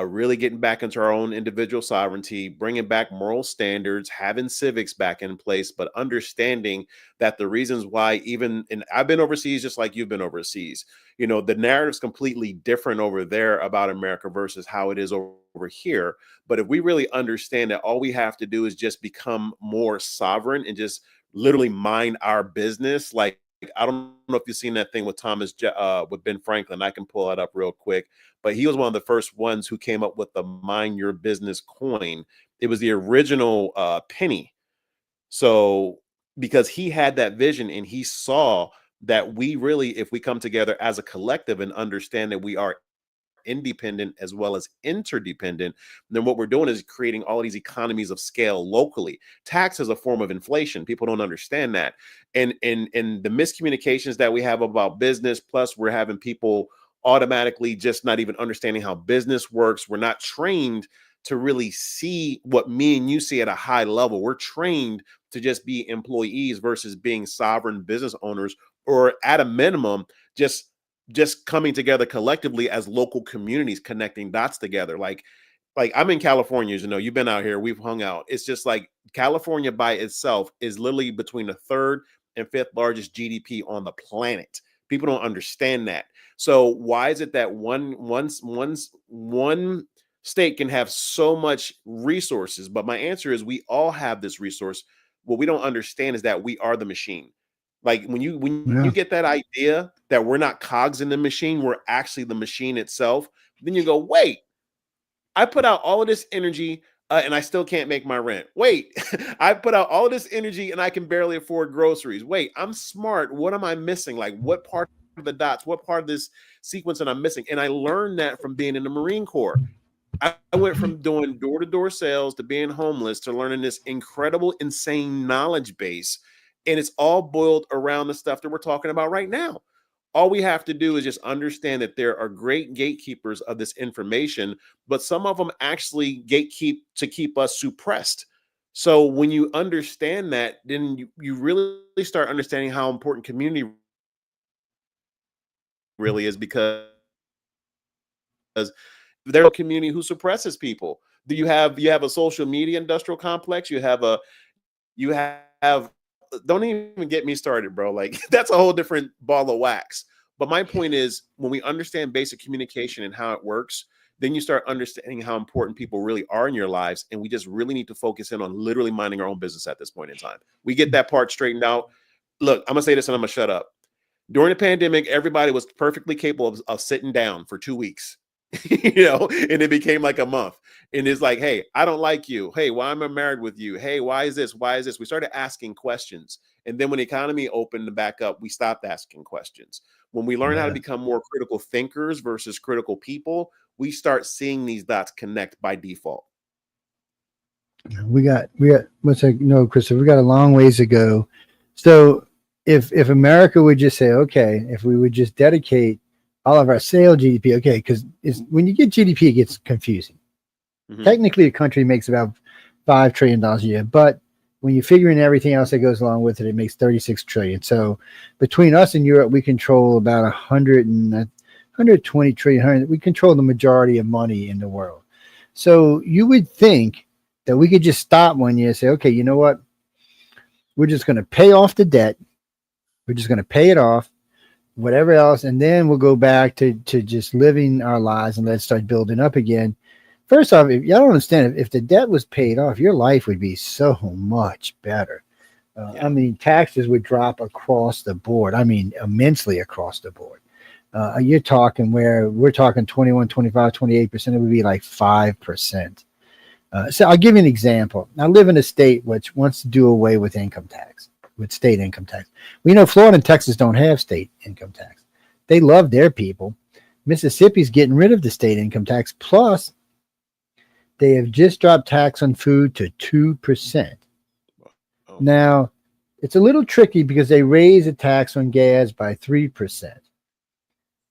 really getting back into our own individual sovereignty, bringing back moral standards, having civics back in place, but understanding that the reasons why and I've been overseas just like you've been overseas, the narrative's completely different over there about America versus how it is over here. But if we really understand that all we have to do is just become more sovereign and just literally mind our business, like I don't know if you've seen that thing with with Ben Franklin. I can pull that up real quick, but he was one of the first ones who came up with the mind your business coin. It was the original penny. So because he had that vision and he saw that we really, if we come together as a collective and understand that we are independent as well as interdependent, then what we're doing is creating all of these economies of scale locally. Tax is a form of inflation. People don't understand that. And the miscommunications that we have about business, plus we're having people automatically just not even understanding how business works. We're not trained to really see what me and you see at a high level. We're trained to just be employees versus being sovereign business owners, or at a minimum, just coming together collectively as local communities, connecting dots together. Like I'm in California, as you know, you've been out here, we've hung out. It's just like California by itself is literally between the third and fifth largest GDP on the planet. People don't understand that. So why is it that one state can have so much resources? But my answer is we all have this resource. What we don't understand is that we are the machine. Like when you get that idea that we're not cogs in the machine, we're actually the machine itself, then you go, wait, I put out all of this energy and I still can't make my rent. Wait, I put out all of this energy and I can barely afford groceries. Wait, I'm smart. What am I missing? Like what part of the dots, what part of this sequence that I'm missing? And I learned that from being in the Marine Corps. I went from doing door-to-door sales to being homeless to learning this incredible, insane knowledge base. And it's all boiled around the stuff that we're talking about right now. All we have to do is just understand that there are great gatekeepers of this information, but some of them actually gatekeep to keep us suppressed. So when you understand that, then you really start understanding how important community really is, because there's a community who suppresses people. Do you have a social media industrial complex? You have don't even get me started, bro. Like that's a whole different ball of wax. But my point is, when we understand basic communication and how it works, then you start understanding how important people really are in your lives. And we just really need to focus in on literally minding our own business at this point in time. We get that part straightened out. Look, I'm gonna say this and I'm gonna shut up. During the pandemic, everybody was perfectly capable of sitting down for 2 weeks. And it became like a month. And it's like, hey, I don't like you. Hey, why am I married with you? Hey, why is this? Why is this? We started asking questions. And then when the economy opened back up, we stopped asking questions. When we learn how to become more critical thinkers versus critical people, we start seeing these dots connect by default. We got what's that? No, Christopher, we got a long ways to go. So if America would just say, okay, if we would just dedicate all of our sale GDP, okay, because when you get GDP, it gets confusing. Mm-hmm. Technically, a country makes about $5 trillion a year, but when you figure in everything else that goes along with it, it makes 36 trillion. So between us and Europe, we control about 120 trillion. We control the majority of money in the world. So you would think that we could just stop one year and say, okay, you know what? We're just going to pay off the debt. We're just going to pay it off, whatever else, and then we'll go back to just living our lives and let's start building up again. First off, if y'all don't understand, if the debt was paid off, your life would be so much better. I mean, taxes would drop across the board. I mean, immensely across the board. You're talking where we're talking 21, 25, 28%. It would be like 5%. So I'll give you an example. I live in a state which wants to do away with income tax, with state income tax. We know Florida and Texas don't have state income tax. They love their people. Mississippi's getting rid of the state income tax. Plus, they have just dropped tax on food to 2%. Now, It's a little tricky because they raise the tax on gas by 3%.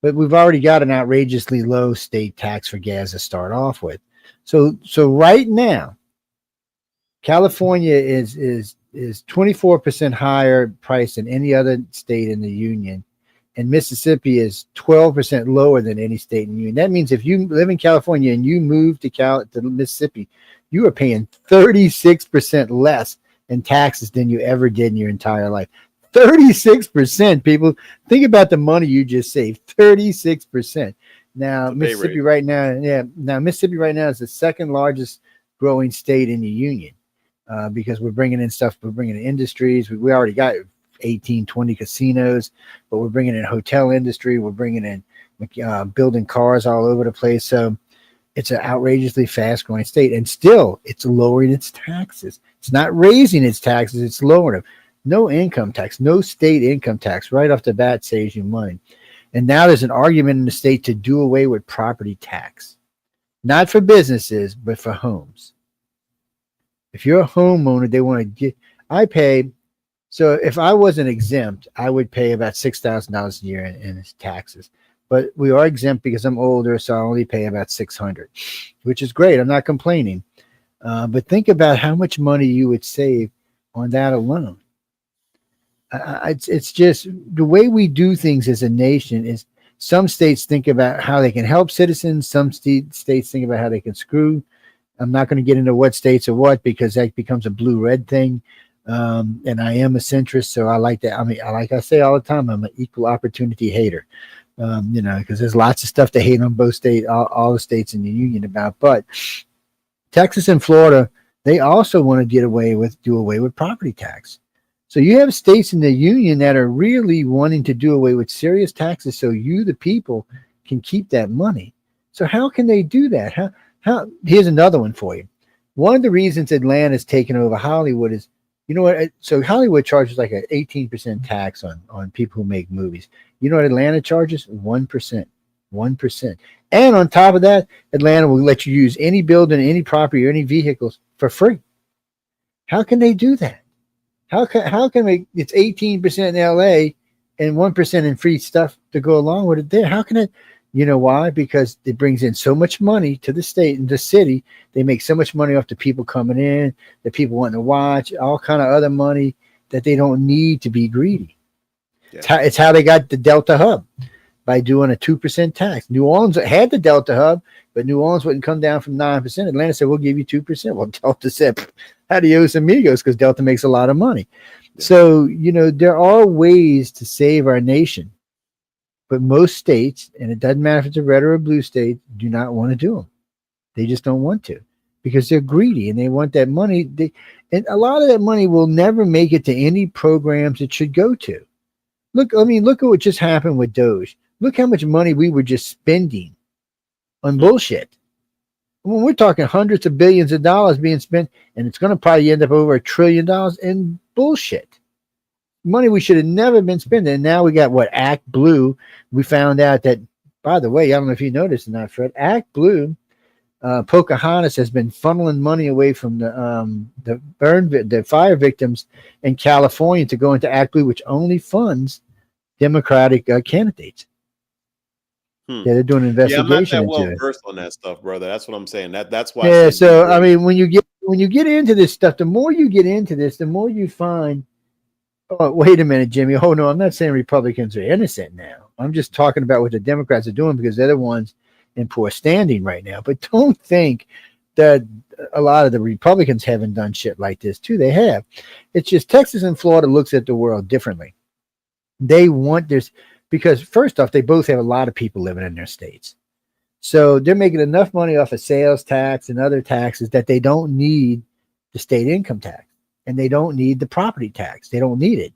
But we've already got an outrageously low state tax for gas to start off with. So right now, California is 24% higher price than any other state in the union, and Mississippi is 12% lower than any state in the union. That means if you live in California and you move to Mississippi, you are paying 36% less in taxes than you ever did in your entire life. 36%, people. Think about the money you just saved. 36%. Now, Mississippi right now, Mississippi right now is the second largest growing state in the union because we're bringing in stuff. We're bringing in industries. We already got 18, 20 casinos, but we're bringing in hotel industry. We're bringing in building cars all over the place. So it's an outrageously fast growing state, and still it's lowering its taxes. It's not raising its taxes. It's lowering them. No income tax, no state income tax right off the bat saves you money. And now there's an argument in the state to do away with property tax, not for businesses, but for homes. If you're a homeowner, they want to get, so if I wasn't exempt, I would pay about $6,000 a year in taxes. But we are exempt because I'm older, so I only pay about $600, which is great. I'm not complaining. But think about how much money you would save on that alone. It's just the way we do things as a nation is some states think about how they can help citizens. Some states think about how they can screw. I'm not going to get into what states are what because that becomes a blue-red thing. And I am a centrist, so I like that. I mean, like I say all the time, I'm an equal opportunity hater. Because there's lots of stuff to hate on both states, all the states in the union about. But Texas and Florida, they also want to do away with property tax. So you have states in the union that are really wanting to do away with serious taxes so you, the people, can keep that money. So how can they do that? How? Here's another one for you. One of the reasons Atlanta's taken over Hollywood is, you know what? So Hollywood charges like an 18% tax on people who make movies. You know what Atlanta charges? 1%. 1%. And on top of that, Atlanta will let you use any building, any property, or any vehicles for free. How can they do that? How can it's 18% in LA and 1% in free stuff to go along with it there? How can it? You know why? Because it brings in so much money to the state and the city. They make so much money off the people coming in, the people wanting to watch, all kind of other money that they don't need to be greedy. Yeah. It's how they got the Delta Hub, by doing a 2% tax. New Orleans had the Delta Hub, but New Orleans wouldn't come down from 9%. Atlanta said, we'll give you 2%. Well, Delta said, adios amigos, because Delta makes a lot of money. Yeah. So, there are ways to save our nation. But most states, and it doesn't matter if it's a red or a blue state, do not want to do them. They just don't want to because they're greedy and they want that money. And a lot of that money will never make it to any programs it should go to. Look at what just happened with Doge. Look how much money we were just spending on bullshit. When we're talking hundreds of billions of dollars being spent, and it's going to probably end up over $1 trillion in bullshit. Money we should have never been spending. And now we got Act Blue. We found out that, by the way, I don't know if you noticed or not, Fred, Act Blue, Pocahontas has been funneling money away from the fire victims in California to go into Act Blue, which only funds Democratic candidates. Yeah, they're doing an investigation. I'm not that well versed on that stuff, brother. That's what I'm saying. That's why. Yeah. So I mean, when you get into this stuff, the more you get into this, the more you find. Oh, wait a minute, Jimmy. Oh, no, I'm not saying Republicans are innocent now. I'm just talking about what the Democrats are doing because they're the ones in poor standing right now. But don't think that a lot of the Republicans haven't done shit like this, too. They have. It's just Texas and Florida looks at the world differently. They want this because, first off, they both have a lot of people living in their states. So they're making enough money off of sales tax and other taxes that they don't need the state income tax. And they don't need the property tax. They don't need it.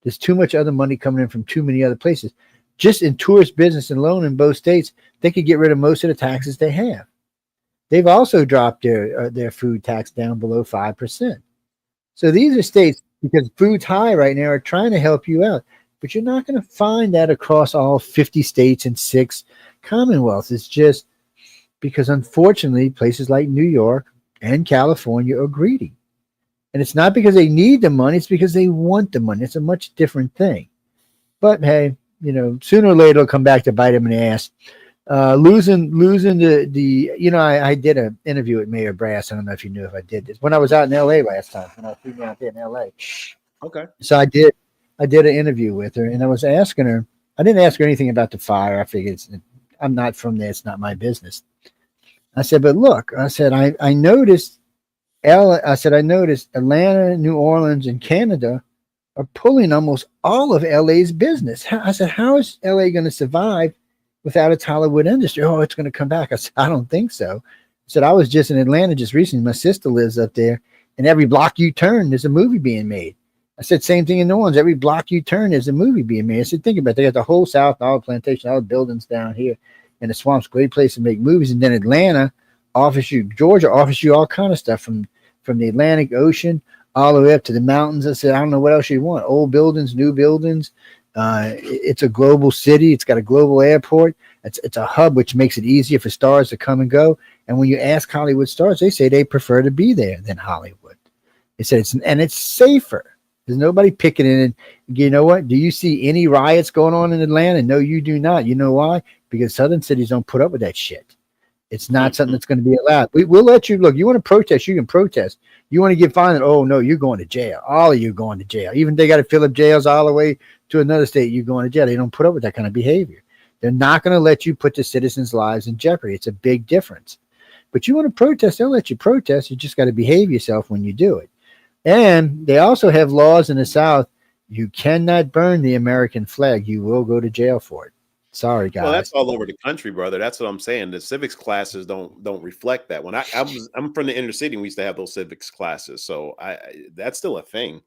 There's too much other money coming in from too many other places. Just in tourist business alone in both states, they could get rid of most of the taxes they have. They've also dropped their food tax down below 5%. So these are states, because food's high right now, are trying to help you out. But you're not going to find that across all 50 states and 6 commonwealths. It's just because, unfortunately, places like New York and California are greedy. And it's not because they need the money, it's because they want the money. It's a much different thing. But hey, sooner or later it'll come back to bite them in the ass. Losing I did an interview with Mayor Brass. I don't know if you knew if I did this when I was out in LA last time, when I was shooting out there in LA. Okay. So I did an interview with her, and I was asking her. I didn't ask her anything about the fire. I figured I'm not from there. It's not my business. I said, but look, I said, I noticed I noticed Atlanta, New Orleans, and Canada are pulling almost all of LA's business. I said, how is LA going to survive without its Hollywood industry? Oh, it's going to come back. I said, I don't think so. I said, I was just in Atlanta just recently. My sister lives up there, and every block you turn, there's a movie being made. I said, same thing in New Orleans. Every block you turn, there's a movie being made. I said, think about it. They got the whole South, all the plantation, all the buildings down here, and the swamp's a great place to make movies. And then Atlanta Georgia offers you all kind of stuff from the Atlantic Ocean all the way up to the mountains. I said, I don't know what else you want. Old buildings, new buildings. It's a global city. It's got a global airport. It's a hub, which makes it easier for stars to come and go. And when you ask Hollywood stars, they say they prefer to be there than Hollywood. They said it's safer. There's nobody picking it. And you know what? Do you see any riots going on in Atlanta? No, you do not. You know why? Because southern cities don't put up with that shit. It's not something that's going to be allowed. We'll let you look. You want to protest, you can protest. You want to get fined? Oh no, you're going to jail. All of you going to jail. Even if they got to fill up jails all the way to another state, you're going to jail. They don't put up with that kind of behavior. They're not going to let you put the citizens' lives in jeopardy. It's a big difference. But you want to protest, they'll let you protest. You just got to behave yourself when you do it. And they also have laws in the South. You cannot burn the American flag. You will go to jail for it. Sorry, guys. Well, that's all over the country, brother. That's what I'm saying. The civics classes don't reflect that. When I'm from the inner city, and we used to have those civics classes, so that's still a thing.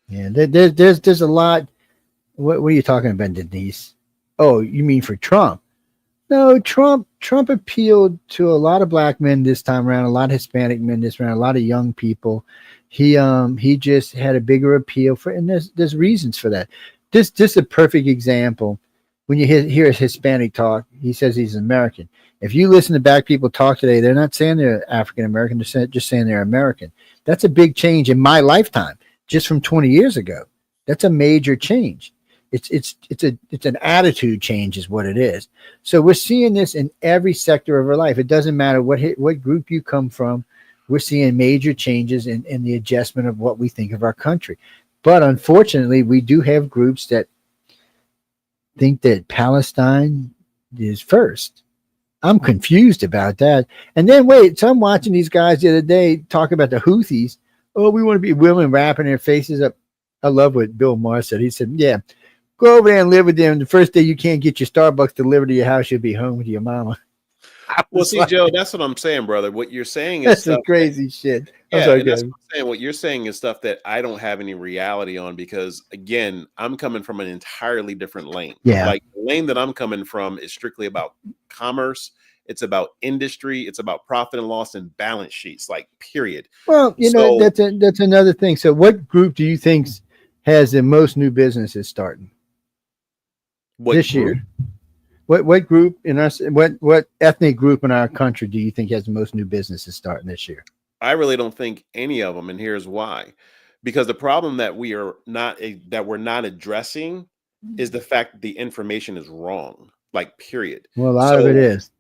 Yeah, there's a lot. What are you talking about, Denise? Oh, you mean for Trump? No, Trump appealed to a lot of black men this time around, a lot of Hispanic men this round, a lot of young people. He just had a bigger appeal for, and there's reasons for that. This is a perfect example. When you hear a Hispanic talk, he says he's American. If you listen to black people talk today, they're not saying they're African American. They're just saying they're American. That's a big change in my lifetime, just from 20 years ago. That's a major change. It's an attitude change is what it is. So we're seeing this in every sector of our life. It doesn't matter what group you come from. We're seeing major changes in the adjustment of what we think of our country. But unfortunately, we do have groups that think that Palestine is first. I'm confused about that. And then wait, so I'm watching these guys the other day talk about the Houthis. Oh, we want to be women wrapping their faces up. I love what Bill Maher said. He said, yeah, go over there and live with them. The first day you can't get your Starbucks delivered to your house, you'll be home with your mama. Well, see, Joe, that's what I'm saying, brother. What you're saying is That's stuff some crazy shit. yeah, and that's what I'm saying. What you're saying is stuff that I don't have any reality on because, again, I'm coming from an entirely different lane. Yeah. Like the lane that I'm coming from is strictly about commerce. It's about industry. It's about profit and loss and balance sheets, like period. Well, that's another thing. So what group do you think has the most new businesses starting this year? What group in us? What ethnic group in our country do you think has the most new businesses starting this year? I really don't think any of them, and here's why. Because the problem that we're not addressing is the fact that the information is wrong. Like, period. Well, a lot of it is.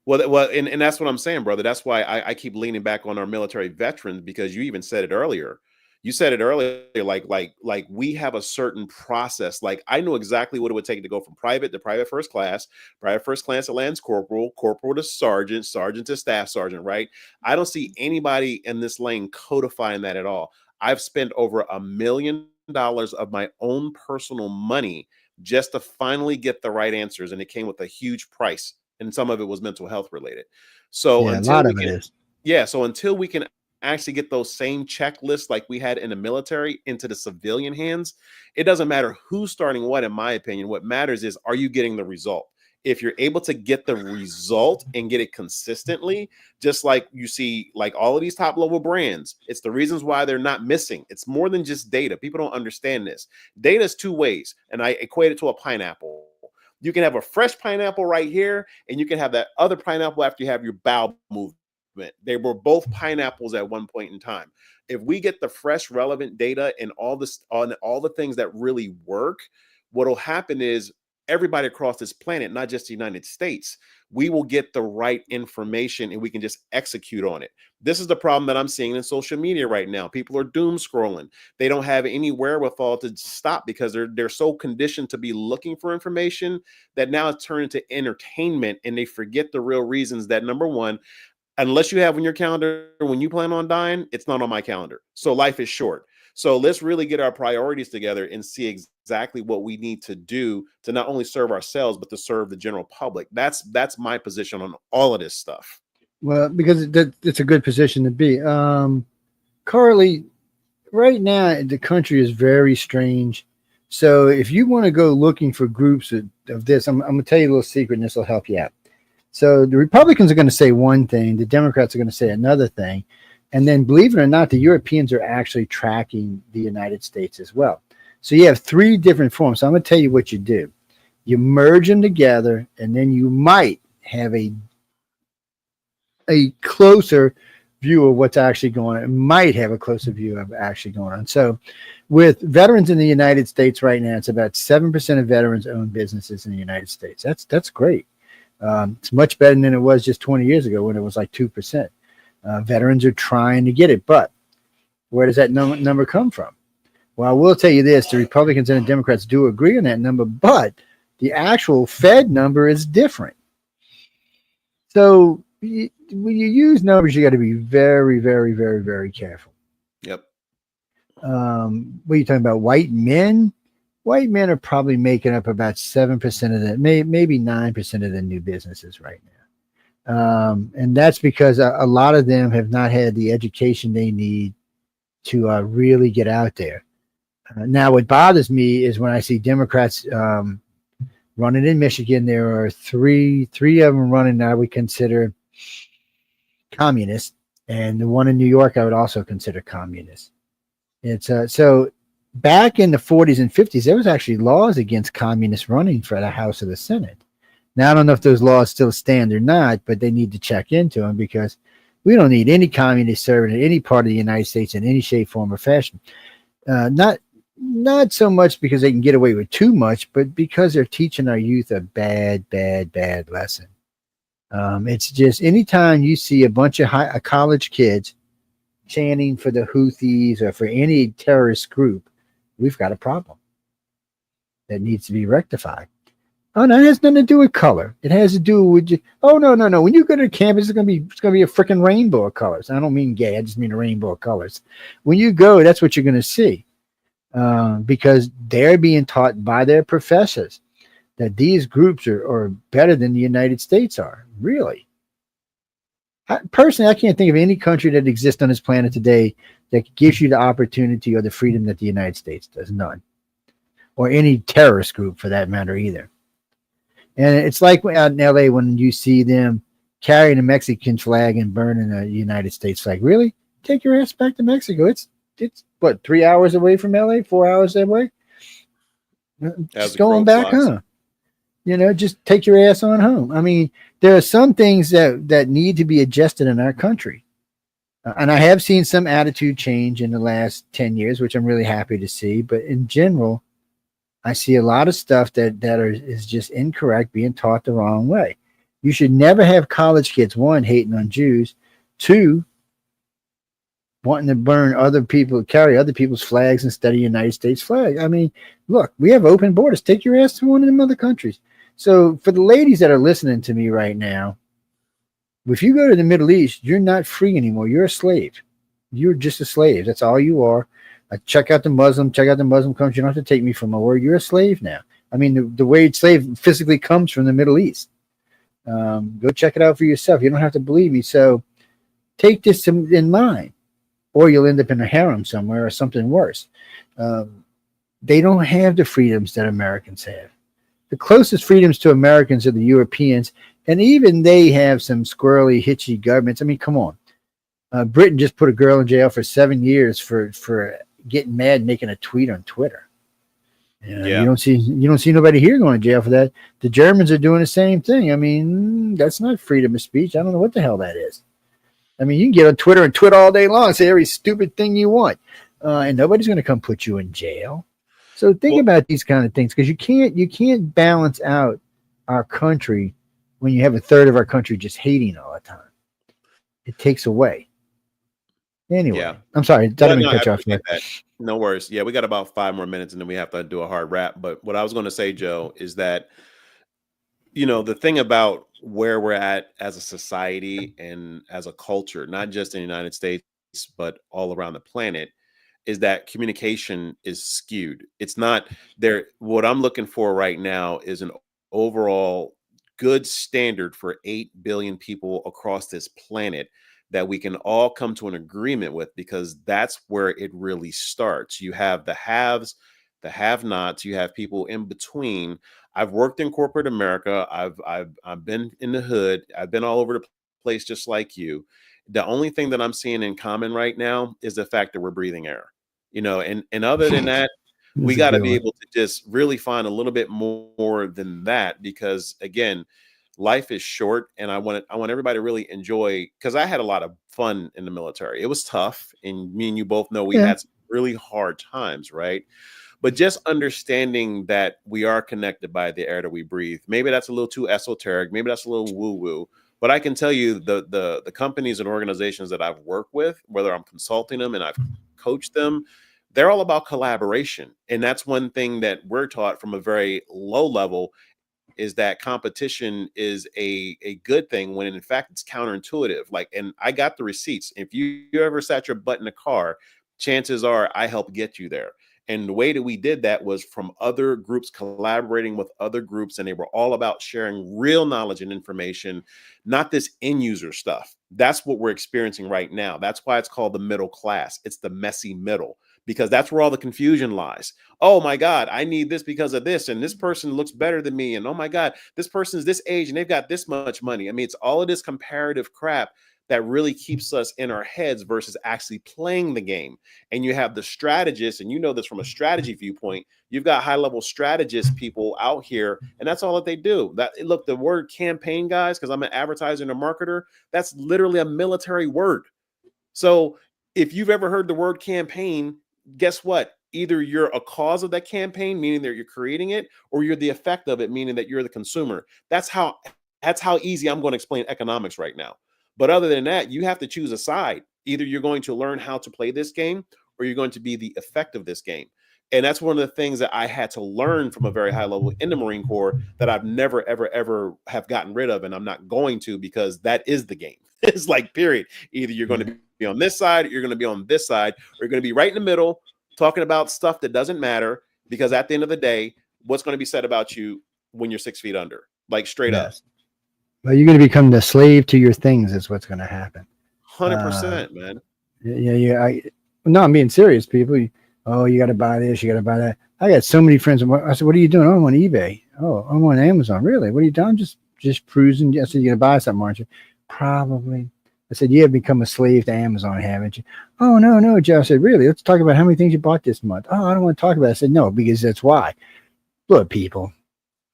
Well, and that's what I'm saying, brother. That's why I keep leaning back on our military veterans because you even said it earlier. You said it earlier, like we have a certain process. Like I know exactly what it would take to go from private to private first class to lance corporal, corporal to sergeant, sergeant to staff sergeant, right? I don't see anybody in this lane codifying that at all. I've spent over $1 million of my own personal money just to finally get the right answers. And it came with a huge price. And some of it was mental health related. So yeah, a lot of it is. Yeah. So until we can actually get those same checklists like we had in the military into the civilian hands, it doesn't matter who's starting what, in my opinion. What matters is, are you getting the result? If you're able to get the result and get it consistently, just like you see, like all of these top level brands, it's the reasons why they're not missing. It's more than just data. People don't understand this. Data is two ways, and I equate it to a pineapple. You can have a fresh pineapple right here, and you can have that other pineapple after you have your bowel movement. They were both pineapples at one point in time. If we get the fresh, relevant data and all this on all the things that really work, what'll happen is everybody across this planet, not just the United States, we will get the right information and we can just execute on it. This is the problem that I'm seeing in social media right now. People are doom scrolling. They don't have any wherewithal to stop because they're so conditioned to be looking for information that now it's turned into entertainment, and they forget the real reasons that, number one, unless you have on your calendar when you plan on dying, it's not on my calendar. So life is short. So let's really get our priorities together and see exactly what we need to do to not only serve ourselves, but to serve the general public. That's my position on all of this stuff. Well, because it's a good position to be. Carly, right now the country is very strange. So if you want to go looking for groups of this, I'm going to tell you a little secret, and this will help you out. So the Republicans are going to say one thing, the Democrats are going to say another thing. And then, believe it or not, the Europeans are actually tracking the United States as well. So you have three different forms. So I'm going to tell you what you do. You merge them together, and then you might have a closer view of what's actually going on. It might have a closer view of actually going on. So with veterans in the United States right now, it's about 7% of veterans own businesses in the United States. That's great. It's much better than it was just 20 years ago when it was like 2%. Veterans are trying to get it, but where does that number come from? Well, I will tell you this, the Republicans and the Democrats do agree on that number, but the actual Fed number is different. So when you use numbers, you got to be very, very, very, very careful. Yep. What are you talking about? White men? White men are probably making up about 7% of the, maybe 9% of the new businesses right now. And that's because a lot of them have not had the education they need to really get out there. Now, what bothers me is when I see Democrats running in Michigan. There are three of them running I would consider communist, and the one in New York I would also consider communist. It's so back in the 40s and 50s, there was actually laws against communists running for the House or the Senate. Now, I don't know if those laws still stand or not, but they need to check into them because we don't need any communists serving in any part of the United States in any shape, form, or fashion. Not so much because they can get away with too much, but because they're teaching our youth a bad lesson. It's just anytime you see a bunch of college kids chanting for the Houthis or for any terrorist group, we've got a problem that needs to be rectified. Oh no, it has nothing to do with color. It has to do with oh no. When you go to campus, it's gonna be a freaking rainbow of colors. I don't mean gay. I just mean a rainbow of colors. When you go, that's what you're gonna see, because they're being taught by their professors that these groups are better than the United States are. Really, personally, I can't think of any country that exists on this planet today that gives you the opportunity or the freedom that the United States does. None, or any terrorist group for that matter either. And it's like out in LA when you see them carrying a Mexican flag and burning a United States flag. Really? Take your ass back to Mexico. It's what, 3 hours away from LA, 4 hours away? Just going back home. You know, just take your ass on home. I mean, there are some things that need to be adjusted in our country. And I have seen some attitude change in the last 10 years, which I'm really happy to see. But in general, I see a lot of stuff that is just incorrect, being taught the wrong way. You should never have college kids, one, hating on Jews, two, wanting to burn other people, carry other people's flags instead of the United States flag. I mean, look, we have open borders. Take your ass to one of them other countries. So for the ladies that are listening to me right now, if you go to the Middle East, you're not free anymore. You're a slave. You're just a slave. That's all you are. Check out the Muslim country. You don't have to take me from my word. You're a slave now. I mean, the word slave physically comes from the Middle East. Go check it out for yourself. You don't have to believe me. So take this in mind, or you'll end up in a harem somewhere or something worse. They don't have the freedoms that Americans have. The closest freedoms to Americans are the Europeans, and even they have some squirrely, hitchy governments. I mean, come on. Britain just put a girl in jail for 7 years for getting mad and making a tweet on Twitter. You don't see nobody here going to jail for that. The Germans are doing the same thing. I mean, that's not freedom of speech. I don't know what the hell that is. I mean, you can get on Twitter and twit all day long and say every stupid thing you want, and nobody's going to come put you in jail. So think about these kind of things, because you can't balance out our country when you have a third of our country just hating all the time. It takes away. Anyway, Yeah. I'm sorry. I didn't mean to cut you off. That. No worries. Yeah, we got about 5 more minutes and then we have to do a hard wrap. But what I was going to say, Joe, is that, the thing about where we're at as a society and as a culture, not just in the United States, but all around the planet, is that communication is skewed. It's not there. What I'm looking for right now is an overall good standard for 8 billion people across this planet that we can all come to an agreement with, because that's where it really starts. You have the haves, the have-nots, you have people in between. I've worked in corporate America. I've been in the hood. I've been all over the place just like you. The only thing that I'm seeing in common right now is the fact that we're breathing air. And other than that, we got to be able to just really find a little bit more than that, because again, life is short, and I want everybody to really enjoy, because I had a lot of fun in the military. It was tough, and me and you both know we had some really hard times, right? But just understanding that we are connected by the air that we breathe. Maybe that's a little too esoteric. Maybe that's a little woo-woo. But I can tell you the companies and organizations that I've worked with, whether I'm consulting them and I've coached them, they're all about collaboration. And that's one thing that we're taught from a very low level, is that competition is a good thing, when in fact it's counterintuitive. Like, and I got the receipts. If you ever sat your butt in a car, chances are I helped get you there. And the way that we did that was from other groups collaborating with other groups, and they were all about sharing real knowledge and information, not this end user stuff. That's what we're experiencing right now. That's why it's called the middle class. It's the messy middle, because that's where all the confusion lies. Oh my God, I need this because of this, and this person looks better than me, and oh my God, this person's this age and they've got this much money. I mean, it's all of this comparative crap that really keeps us in our heads versus actually playing the game. And you have the strategists, and you know this from a strategy viewpoint, you've got high-level strategist people out here, and that's all that they do. Look, the word campaign, guys, because I'm an advertiser and a marketer, that's literally a military word. So if you've ever heard the word campaign, guess what? Either you're a cause of that campaign, meaning that you're creating it, or you're the effect of it, meaning that you're the consumer. That's how easy I'm going to explain economics right now. But other than that, you have to choose a side. Either you're going to learn how to play this game, or you're going to be the effect of this game. And that's one of the things that I had to learn from a very high level in the Marine Corps, that I've never, ever, ever have gotten rid of. And I'm not going to, because that is the game. It's like, period. Either you're going to be on this side, or you're going to be on this side, or you're going to be right in the middle talking about stuff that doesn't matter, because at the end of the day, what's going to be said about you when you're 6 feet under, like straight up. Well, you're going to become the slave to your things is what's going to happen. 100%, man. Yeah. No, I'm being serious, people. You got to buy this, you got to buy that. I got so many friends. I said, what are you doing? Oh, I'm on eBay. Oh, I'm on Amazon. Really? What are you doing? Just cruising. I said, you're going to buy something, aren't you? Probably. I said, you have become a slave to Amazon, haven't you? Oh, no, Joe. I said, really? Let's talk about how many things you bought this month. Oh, I don't want to talk about it. I said, no, because that's why. Look, people.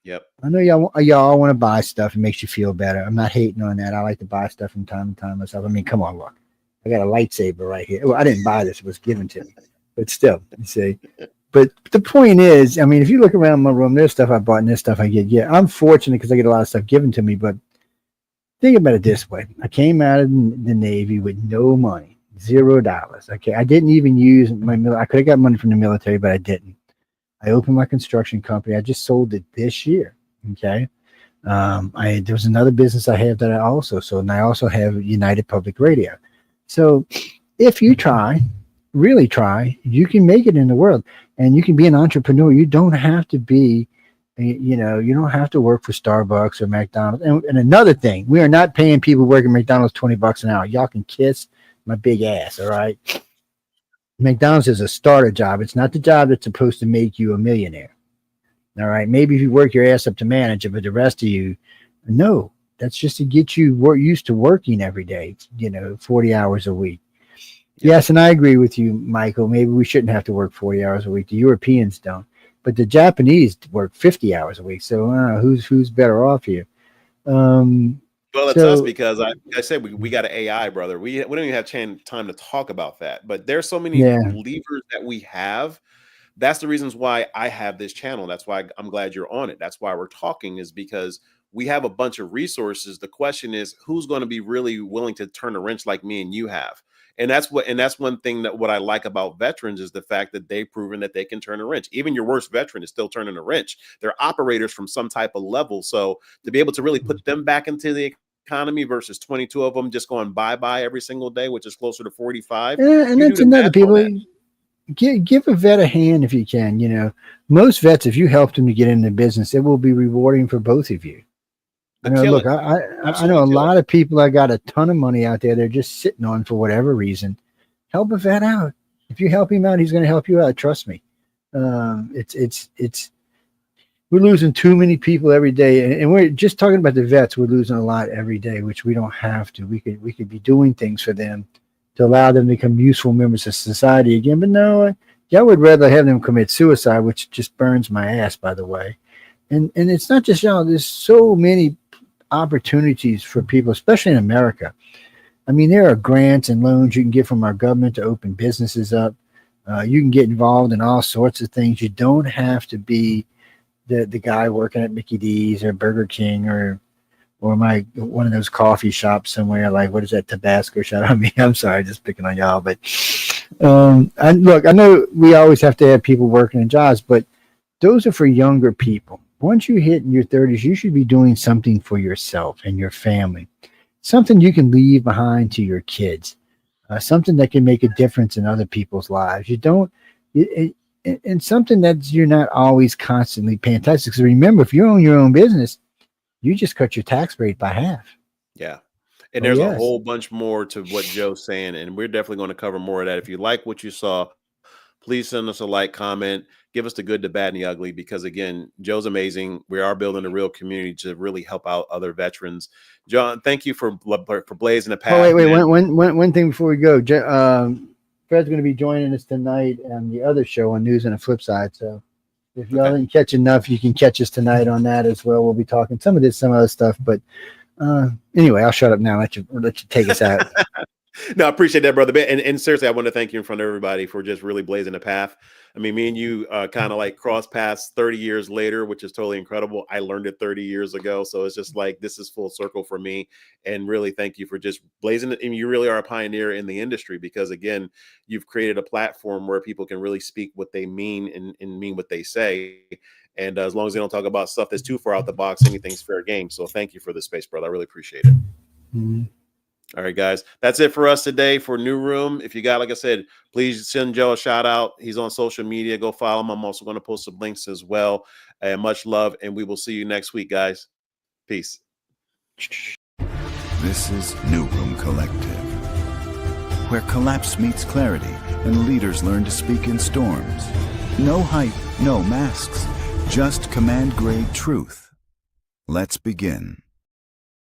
Yep. I know y'all want to buy stuff. It makes you feel better. I'm not hating on that. I like to buy stuff from time to time myself. I mean, come on, look. I got a lightsaber right here. Well, I didn't buy this. It was given to me. But still, you see. But the point is, I mean, if you look around my room, there's stuff I bought and there's stuff I get. Yeah, I'm fortunate because I get a lot of stuff given to me. But think about it this way. I came out of the Navy with no money, $0. Okay. I didn't even use I could have got money from the military, but I didn't. I opened my construction company. I just sold it this year. Okay. There was another business I have that I also sold, and I also have United Public Radio. So if you really try, you can make it in the world, and you can be an entrepreneur. You don't have to be, you don't have to work for Starbucks or McDonald's. And another thing, we are not paying people working McDonald's $20 an hour. Y'all can kiss my big ass. All right. McDonald's is a starter job. It's not the job that's supposed to make you a millionaire. All right. Maybe if you work your ass up to manager, but the rest of you, no, that's just to get you used to working every day, 40 hours a week. Yes. And I agree with you, Michael. Maybe we shouldn't have to work 40 hours a week. The Europeans don't, but the Japanese work 50 hours a week. So who's better off here? Well, it's us So because I said we got an AI, brother. We don't even have time to talk about that. But there's so many yeah, levers that we have. That's the reasons why I have this channel. That's why I'm glad you're on it. That's why we're talking, is because we have a bunch of resources. The question is, who's going to be really willing to turn a wrench like me and you have? And that's one thing that what I like about veterans is the fact that they've proven that they can turn a wrench. Even your worst veteran is still turning a wrench. They're operators from some type of level. So to be able to really put them back into the economy versus 22 of them just going bye-bye every single day, which is closer to 45. and You do that's the another math on people. that. Give a vet a hand if you can. You know, most vets, if you help them to get into business, it will be rewarding for both of you. I The know. kill Look, it. I know Absolutely a kill it. lot of people that got a ton of money out there. They're just sitting on for whatever reason. Help a vet out. If you help him out, he's going to help you out. Trust me. It's we're losing too many people every day, and we're just talking about the vets. We're losing a lot every day, which we don't have to. We could be doing things for them to allow them to become useful members of society again. But no, I would rather have them commit suicide, which just burns my ass, by the way. And it's not just y'all. There's so many opportunities for people, especially in America. I mean, there are grants and loans you can get from our government to open businesses up. You can get involved in all sorts of things. You don't have to be the guy working at Mickey D's or Burger King or one of those coffee shops somewhere, like what is that, Tabasco shop? I mean, I'm sorry, just picking on y'all, but look, I know we always have to have people working in jobs, but those are for younger people. Once you hit in your 30s, you should be doing something for yourself and your family, something you can leave behind to your kids, something that can make a difference in other people's lives. You don't, and something that you're not always constantly paying taxes. Because remember, if you own your own business, you just cut your tax rate by half. Yeah. And Oh, there's a yes. whole bunch more to what Joe's saying, and we're definitely going to cover more of that. If you like what you saw, please send us a like, comment, give us the good, the bad, and the ugly, because again, Joe's amazing. We are building a real community to really help out other veterans. John, thank you for blazing the Oh, path, wait. man. One thing before we go. Fred's going to be joining us tonight on the other show on News on the Flip Side. So if y'all Okay. didn't catch enough, you can catch us tonight on that as well. We'll be talking some of this, some other stuff. But anyway, I'll shut up now. Let you take us out. No, I appreciate that, brother. And seriously, I want to thank you in front of everybody for just really blazing the path. I mean, me and you kind of like cross paths 30 years later, which is totally incredible. I learned it 30 years ago. So it's just like, this is full circle for me. And really thank you for just blazing it. And you really are a pioneer in the industry because, again, you've created a platform where people can really speak what they mean and mean what they say. And as long as they don't talk about stuff that's too far out the box, anything's fair game. So thank you for the space, brother. I really appreciate it. Mm-hmm. All right, guys. That's it for us today for New Room. If you got, like I said, please send Joe a shout out. He's on social media. Go follow him. I'm also going to post some links as well. And much love. And we will see you next week, guys. Peace. This is New Room Collective, where collapse meets clarity and leaders learn to speak in storms. No hype, no masks, just command grade truth. Let's begin.